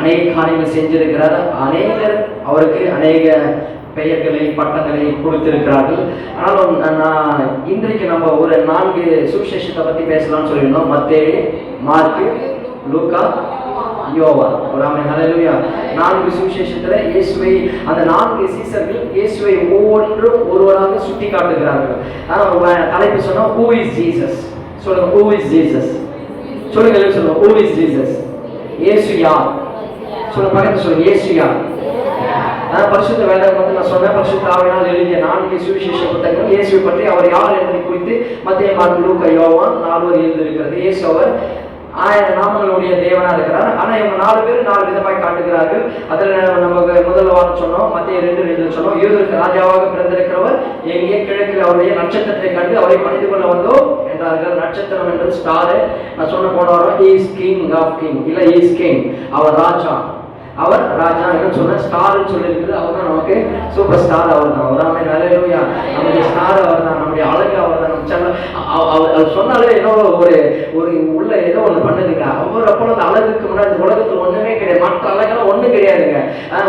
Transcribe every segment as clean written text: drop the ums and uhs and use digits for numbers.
அநேக காரியங்கள் செஞ்சிருக்கிறார். அநேகர் அவருக்கு அநேக பெயர்களை பட்டங்களை கொடுத்திருக்கிறார்கள். ஆனாலும் நான் இன்றைக்கு நம்ம ஒரு 4 சுவிசேஷத்தை பற்றி பேசலாம்னு சொல்லியிருந்தோம். மத்தேயு, மார்க்கு, லூக்கா, யோவான். ஹல்லேலூயா. 4 சுவிசேஷத்துல இயேசுவை, அந்த 4 சீசர்கள் இயேசுவை ஒவ்வொன்றும் ஒருவராக சுட்டி காட்டுகிறார்கள். தலைப்பு சொன்னா who is Jesus. சொல்லுங்க, who is Jesus. சொல்லுங்க, சொல்லுங்க, who is Jesus. இயேசு யார்? சொல்லுங்க, பக்கத்துல சொல்லுங்க, இயேசு யார்? பரிசுத்த வேதம் வந்து நான் சொன்னேன், பரிசுத்த ஆவியானவர் எழுதிய 4 சுவிசேஷ புத்தகங்கள் இயேசுவை பற்றி அவர் யார் என்பதை குறித்து மத்தேயு, மார்க்கு, லூக்கா, யோவான் 4 எழுதியிருக்கிறது. இயேசு அவர் 1000 நாமங்களுடைய தேவனா இருக்கிறார். ஆனா இவங்க 4 பேர் 4 விதமாய் காட்டுகிறார்கள். அதுல நமக்கு முதல் வாரம் சொன்னோம், மத்திய 2 சொன்னோம். யூதருக்கு ராஜாவாக பிறந்திருக்கிறவர் எங்கே கிழக்கில் அவருடைய நட்சத்திரத்தை கண்டு அவரை பணிந்து கொள்ள வந்தோம் என்றார்கள். நட்சத்திரம் என்று ஸ்டார். நான் சொன்ன போன வாரம் இஸ் கிங் ஆஃப் கிங், இல்ல இஸ் கிங், அவர் ராஜா, அவர் ராஜா என்ன சொன்ன ஸ்டார் சொல்லி இருக்குது. அவர் தான் நமக்கு சூப்பர் ஸ்டார். அவர் தான். ஒரு ஆமென், ஹல்லேலூயா. நம்முடைய ஸ்டார் அவர் தான், நம்முடைய அழகு அவர் தான். அவர் சொன்னாலே ஏதோ ஒரு உள்ள ஏதோ ஒன்று பண்ணுதுங்க. அவர் அப்போ அந்த அழகுக்கு முன்னாடி இந்த உலகத்தில் ஒண்ணுமே கிடையாது, மற்ற அழகெல்லாம் ஒன்றும் கிடையாதுங்க.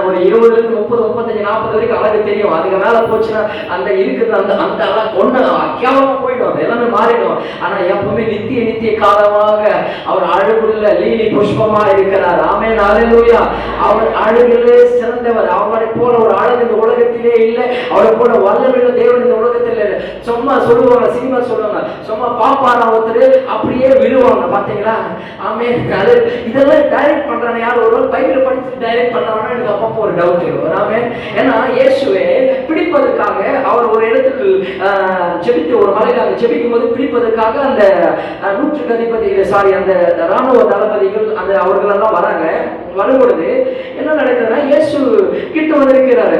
ஒரு 20, 30, 35, 40 வரைக்கும் அழகு தெரியும். அதுக்கு மேல போச்சுன்னா அந்த இருக்குது அந்த அந்த அழகு ஒண்ணு அக்கியாவமா போயிடும், அது எல்லாமே மாறிடும். ஆனா எப்பவுமே நித்திய காலமாக அவர் அழகுள்ள லீலி புஷ்பமா இருக்கிறார். ஆமென், ஹல்லேலூயா. அவர் அழகிலே சிறந்தவர். அவரை போல ஒரு அழகு இந்த உலகத்திலே இல்லை. அவரை போல வல்லமையுள்ள தேவன் இந்த உலகத்தில் இல்லை. சும்மா சொல்லுவாங்க, சினிமா சொல்லுவாங்க, சும்மா பாப்பாரா ஒருத்தர் அப்படியே விழுவாங்க, பாத்தீங்களா? ஆமென். இதெல்லாம் டைரக்ட் பண்றாங்க யார்? ஒரு பைபிள் படிச்சு டைரக்ட் பண்றாங்கன்னா எனக்கு அப்பப்போ ஒரு டவுட் இருக்கும். ஆமென். ஏன்னா இயேசுவை பிடிப்பதற்காக அவர் ஒரு இடத்துக்கு செபித்து, ஒரு மலைக்காக செபிக்கும் போது பிடிப்பதற்காக அந்த 100 அதிபதிகள், சாரி, அந்த ராணுவ தளபதிகள், அந்த அவர்கள் எல்லாம் வராங்க. வரும்பொழுது என்ன நடக்குதுன்னா, இயேசு கிட்ட வந்து இருக்கிறாரு.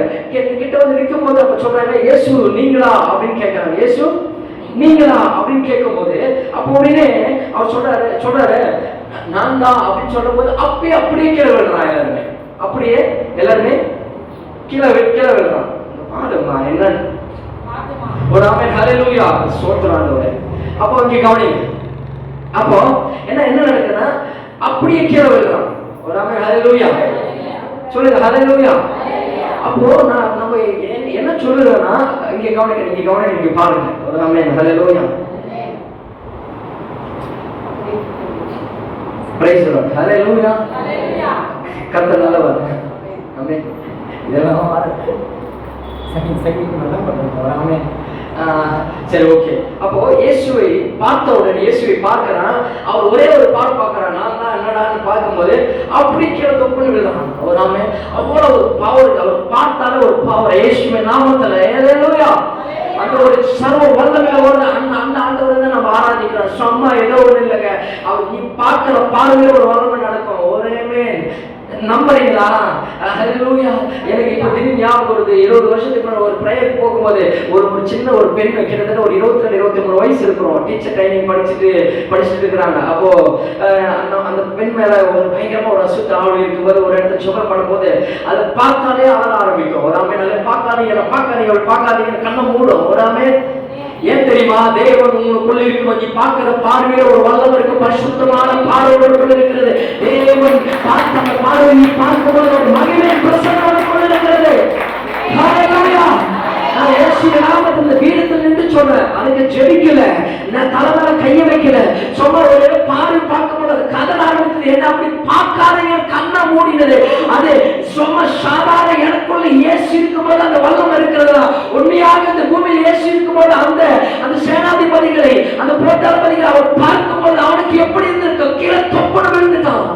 கிட்ட வந்து நிற்கும் போது அப்ப சொல்றாங்க, இயேசு நீங்களா அப்படின்னு கேட்கிறாங்க. இயேசு நீங்களா அப்படின்னு கேட்கும் போது அப்போ உடனே அவர் சொல்றாரு நான் தான் அப்படின்னு சொல்லும் போது அப்படியே கீழே விழுறான். அப்படியே எல்லாருமே கீழே விழுறான். பாருமா என்ன ஒரு ஆமென், ஹல்லேலூயா, ஸ்தோத்திரம் ஆண்டவரே. அப்போ இங்க கவனிங்க. அப்போ என்ன நடக்குதுன்னா அப்படியே கீழே விழுறான். ஒரு ஆமென், ஹல்லேலூயா. சொல்லுங்க, ஹல்லேலூயா. அப்போ நம்ம என்ன சொல்லுறோம்னா இங்க கவனிக்க பாருங்க. ஒரு ஆமென், ஹல்லேலூயா. பிரைஸ் தி லார்ட், ஹல்லேலூயா. கர்த்தர் நல்லவர். ஆமென். இதெல்லாம் செகண்ட் நல்லா பண்ணுங்க. ஒரு ஆமென். சரி, ஓகே. அப்போ இயேசுவை பார்த்த உடனே இயேசுவை பார்க்கிறான். அவர் ஒரே ஒரு பார்க்கிறான். நான் தான் என்னடான்னு பார்க்கும்போது அப்படி கீழே தொப்புன்னு விழுறான். ஒரு ஆமென். அவ்வளவு பவர், அவர் பார்த்தாலே ஒரு பவர் இயேசுவின் நாமத்துல. ஹல்லேலூயா. அந்த ஒரு சர்வ வல்லமையோட அந்த ஆண்டவரை தான் நம்ம ஆராதிக்கிறோம். சும்மா ஏதோ ஒண்ணு இல்லைங்க. அவர் நீ பார்க்கிற பார்வையில ஒரு வல்லமை நடக்கும். ஒரேமே நம்புறீங்களா? ஹல்லேலூயா. எனக்கு இப்போ திடீர்னு ஞாபகம் வருது. 20 வருஷத்துக்கு முன்னாடி ஒரு பிரேயர் போகும்போது ஒரு சின்ன ஒரு பெண், கிட்டத்தட்ட ஒரு 22, 23 வயசு இருக்கிறோம். டீச்சர் ட்ரைனிங் படிச்சுட்டு இருக்கிறாங்க. அப்போ அந்த பெண் மேல ஒரு பயங்கரமா ஒரு அசுத்த ஆவல் இருக்கும்போது ஒரு இடத்துல சுகர் பண்ணும்போது அதை பார்த்தாலே அழ ஆரம்பிக்கும். ஒரு ஆமென். அதை பார்க்காதீங்க கண்ணை மூடும். ஒரு ஆமென். ஏன் தெரியுமா? தேவன் உங்களுக்குள்ள இருக்கும். நீ பார்க்கிற பார்வையில ஒரு வல்லமை இருக்கு, பரிசுத்தமான பார்வையோடு இருக்கிறது. தேவன் பார்த்த அந்த பார்வை நீ பார்க்கும்போது ஒரு மகிமை பிரசன்னமாக கொண்டிருக்கிறது. ஹல்லேலூயா. நான் இயேசுவின் நாமத்தில் வீரத்தில் நின்று சொல்றேன். அதுக்கு ஜெபிக்கல, நான் தலைமையில கைய வைக்கல, சும்மா ஒரு பார்வை பார்க்கும்போது அது கதற ஆரம்பித்தது. என்ன அப்படி பார்க்காதீங்க, கண்ணை மூடினது. அது சும்மா சாதாரண எனக்குள்ள இயேசு இருக்கும்போது அந்த வல்லமை இருக்கிறதா? உண்மையாக இந்த பூமியில் இயேசு இருக்கும்போது அந்த சேனாதிபதிகளை, அந்த போர்த்தளபதிகளை அவர் பார்க்கும்போது அவனுக்கு எப்படி இருந்திருக்கும்? கீழே தொப்புன்னு விழுந்துட்டான்.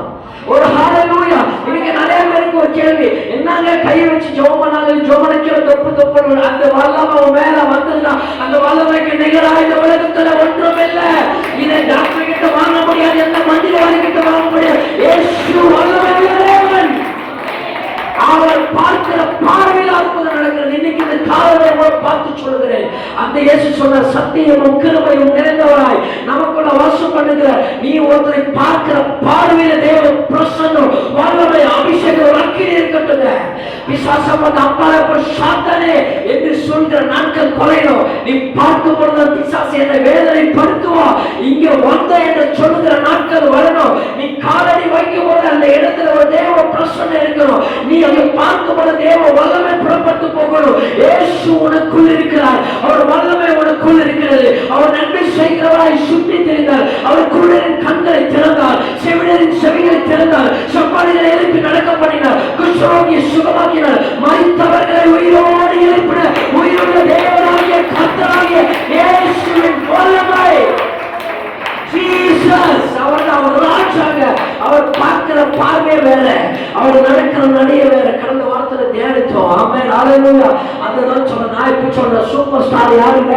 ஒரு ஹல்லேலூயா. இன்னைக்கு நிறைய பேருக்கு ஒரு கேள்வி, என்னங்க கையை வச்சு ஜெபம் பண்ணாலும் ஜெபனக்கிற தொப்பு அந்த வல்லமை மேல வந்ததுன்னா அந்த வல்லமைக்கு நிகரா இந்த உலகத்துல ஒன்றும் இல்லை. இதை டாக்டர் கிட்ட வாங்க முடியாது, எந்த மந்திரவாதி கிட்ட வாங்க முடியாது. இயேசு வல்லமை தேவன். அவர் பார்க்கிற பார்வையில் அற்புதம் நடக்கிறது. இன்னைக்கு இந்த காலத்தை பார்த்து சொல்லுகிறேன். அந்த இயேசு சொன்ன சத்தியமும் கிருபையும் நிறைந்தவராய் நமக்குள்ள வாசம் பண்ணுகிற நீ ஒருத்தரை பார்க்கிற பார்வையில தேவன் பிரசன்னம், வல்லமை, அபிஷேகம் அக்கினி இருக்கட்டுங்க. பிசாசப்பட்ட அப்பால சாத்தானே என்று சொல்கிற நாட்கள் குறையணும். நீ பார்க்கும் பொழுது பிசாசு என்னை வேதனைப்படுத்துவா, இங்க வந்த என்று சொல்லுகிற நாட்கள் வரணும். நீ காலடி வைக்கும் போது அந்த இடத்துல ஒரு தேவ உனக்குள் இருக்கிறார். அவர் வல்லமை உனக்குள் இருக்கிறது. அவர் நன்மை செய்கிறவராய் சுற்றி தெரிந்தார். அவர் குருடரின் கண்களை திறந்தார், செவிடரின் செவிகளை திறந்தார், சப்பானிகளை எழுப்பி நடக்க பண்ணினார், குஷ்டரோகியை சுகமாக்கினார், மரித்தவர்களை உயிரோடு எழுப்பினார். உயிருள்ள தேவனாகிய கர்த்தராகிய இயேசுவின் வல்லமை. ஜீசஸ் அவர் ராஜாங்க. அவர் பார்க்கிற பார்வை வேற, அவர் நடக்கிற நடைய வேற. கடந்த வாரத்துல தியானித்தோம். ஆமென், ஹல்லேலூயா. அதுதான் சொன்ன, நான் இப்ப சொன்ன சூப்பர் ஸ்டார் யாருங்க?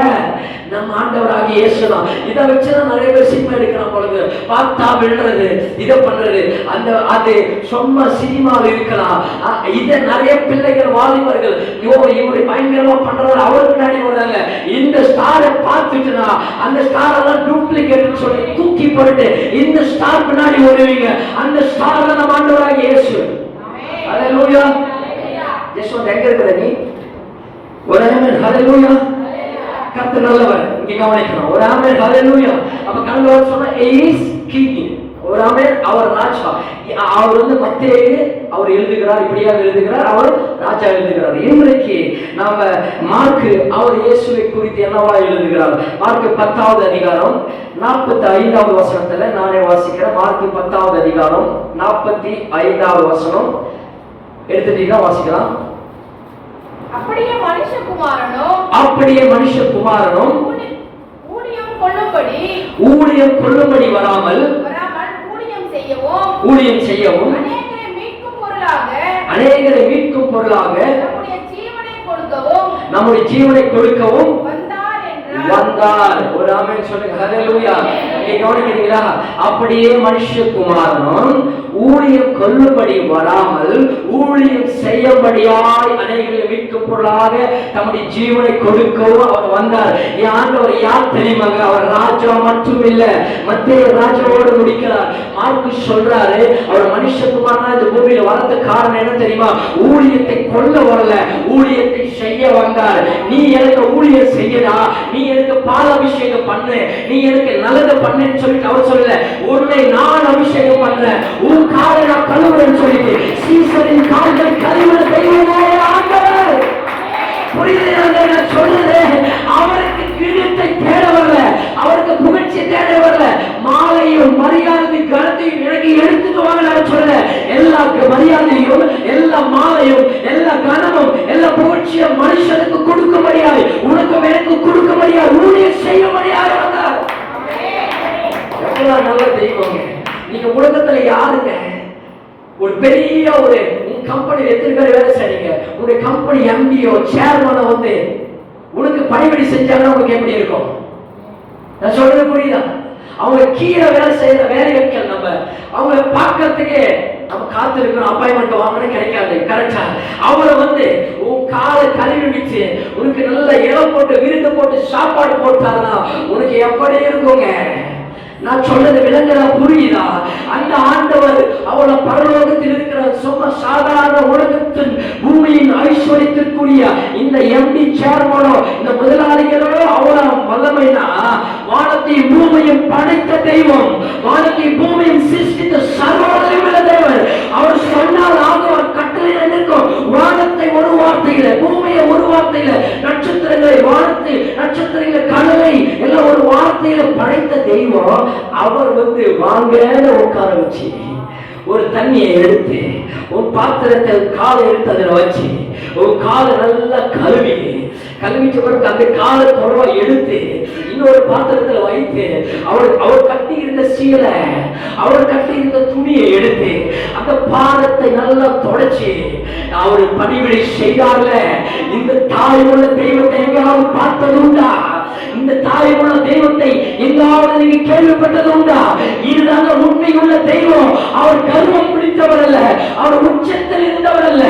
நம்ம ஆண்டவராகிய இயேசு தான். இதை வச்சுதான் நிறைய பேர் சினிமா எடுக்கிறான் பொழுது பார்த்தா விழுறது, இதை பண்றது, அந்த அது சும்மா சினிமாவில் இருக்கலாம். இதை நிறைய பிள்ளைகள் வாலிபர்கள் இவரு பயங்கரமா பண்றாரு, அவர் பின்னாடி வராங்க. இந்த ஸ்டாரை பார்த்துட்டுனா அந்த ஸ்டார் எல்லாம் டூப்ளிகேட் சொல்லி தூக்கி போட்டு இந்த ஸ்டார் பின்னாடி வருவீங்க. அந்த ஸ்டார் தான் நம்ம ஆண்டவராகிய இயேசு. ஹல்லேலூயா. இயேசு எங்க இருக்கிற நீ? ஒரு ஆமென், ஹல்லேலூயா. கர்த்தர் நல்லவர். இங்க கவனிக்கணும். ஒரு ஆமென், ஹல்லேலூயா. அப்ப கர்த்தர் சொன்னா இஸ் கிங். ஒரு ஆமென். அவர் ராஜா. அவர் வந்து மத்தேயு அவர் எழுதுகிறார், இப்படியாக எழுதுகிறார், அவர் ராஜா எழுதுகிறார். இன்றைக்கு நாம மார்க்கு அவர் இயேசுவை குறித்து என்னவா எழுதுகிறார்? மார்க்கு 10வது அதிகாரம் 45வது வசனத்துல நானே வாசிக்கிறேன். மார்க்கு 10வது அதிகாரம் 45வது வசனம் எடுத்துட்டீங்கன்னா வாசிக்கலாம். அப்படியே மனுஷகுமாரனும் ஊழியம் கொள்ளும்படி வராமல் ஊழியம் செய்யவும் அநேகரை மீட்கும் பொருளாக நம்முடைய ஜீவனை கொடுக்கவும் வந்தார். ஒரு ஆமென் சொல்லுங்க. ஹல்லேலூயா. நீங்க கவனிக்கிறீங்களா? அப்படியே மனுஷகுமாரனும் ஊழியம் கொள்ளும்படி வராமல் ஊழியம் செய்யும்படியாய் அநேகரை மீட்கும் பொருளாக தம்முடைய ஜீவனை கொடுக்கவும் அவர் வந்தார். என் ஆண்டவர் யார் தெரியுமாங்க? அவர் ராஜா மட்டும் இல்ல, மத்தேயு ராஜாவோடு முடிக்கிறார். மார்க்கு சொல்றாரு அவர் மனுஷகுமாரனா இந்த பூமியில வரதுக்கு காரணம் என்ன தெரியுமா? ஊழியத்தை கொல்ல வரல, ஊழியத்தை செய்ய வந்தார். நீ எனக்கு ஊழியம் செய்யடா, நீ எனக்கு பால் அபிஷேகம் பண்ணு, நீ எனக்கு நல்லது பண்ணுன்னு சொல்லிட்டு அவர் சொல்லல. உன்னை நான் அபிஷேகம் பண்றேன், உன் காலை நான் கழுவுறேன்னு சொல்லிட்டு சீசரின் கால்கள் கழுவுற தெய்வமே ஆண்டவர். புரியுது நான் சொல்றது? அவருக்கு கிரீடத்தை தேட வரல, அவருக்கு புகழ்ச்சியை தேட வரல, மாலையும் மரியாதை கருத்தையும் எனக்கு எடுத்துட்டு வாங்க சொல்லல. எல்லா மரியாதையும் எல்லா மாலையும் எல்லா கனமும் எல்லா புகழ்ச்சியும் மனுஷனுக்கு கொடுக்க முடியாது, உனக்கும் எனக்கு கொடுக்க முடியாது, ஊழியம் செய்ய முடியாது. எவ்வளவு நல்ல தெய்வம். நீங்க உலகத்துல யாருங்க? ஒரு பெரிய ஒரு கம்பெனி எத்தனை பேர் வேலை செய்றீங்க? உங்களுடைய கம்பெனி எம்டியோ சேர்மனோ வந்து உனக்கு பணிவிடை செஞ்சாங்கன்னா உனக்கு எப்படி இருக்கும்? நான் சொல்றது புரியுதா? அவங்க கீழே வேலை செய்யற வேலைகள் நம்ம அவங்களை பார்க்கறதுக்கு நம்ம காத்து இருக்கிறோம். அப்பாயின்மெண்ட் வாங்கணும், கிடைக்காது. கரெக்டா? அவரை வந்து உன் காலை கழுவி வச்சு உனக்கு நல்ல இடம் போட்டு விருந்து போட்டு சாப்பாடு போட்டாருன்னா உனக்கு எப்படி இருக்குங்க? நான் சொல்றது விளங்குதா? புரியுதா? அந்த ஆண்டவர் அவளை பரலோகத்தில் இருக்கிற சும்மா சாதாரண உலகத்தின் பூமியின் ஐஸ்வர்யத்திற்குரிய இந்த எம்டி சேர்மனோ இந்த முதலாளிகளோ அவளை வல்லமைனா வானத்தையும் பூமியும் படைத்த தெய்வம், வானத்தையும் பூமியும் சிருஷ்டித்த சர்வவல்லமையுள்ள தேவன். அவர் சொன்னால் ஆகும், கட்டளை இருக்கும். வானத்தை ஒரு வார்த்தையில, பூமியை ஒரு வார்த்தையில, நட்சத்திரங்களை வானத்தை நட்சத்திரங்களை கடலை எல்லாம் ஒரு வார்த்தையில படைத்த தெய்வம். அவர் வந்து வாங்க உட்கார வச்சு ஒரு தண்ணியை எடுத்து உன் பாத்திரத்தை காலை எடுத்து அதில் வச்சு உன் காலை நல்லா கழுவிட்டு பிறகு அந்த காலை தொடவா எடுத்து இன்னொரு பாத்திரத்துல வைத்து அவர் கட்டி இருந்த சீலை, அவர் கட்டி இருந்த துணியை எடுத்து அந்த பாதத்தை நல்லா தொடச்சு அவர் பணிவிடை செய்தார்ல. இந்த தாயுள்ள தெய்வத்தை எங்காவது பார்த்தது உண்டா? இந்த தாயுள்ள தெய்வத்தை எங்காவது நீங்க கேள்விப்பட்டது உண்டா? இதுதாங்க உண்மையுள்ள தெய்வம். அவர் கர்வம் பிடித்தவர் அல்ல, அவர் உச்சத்தில் இருந்தவர் அல்ல.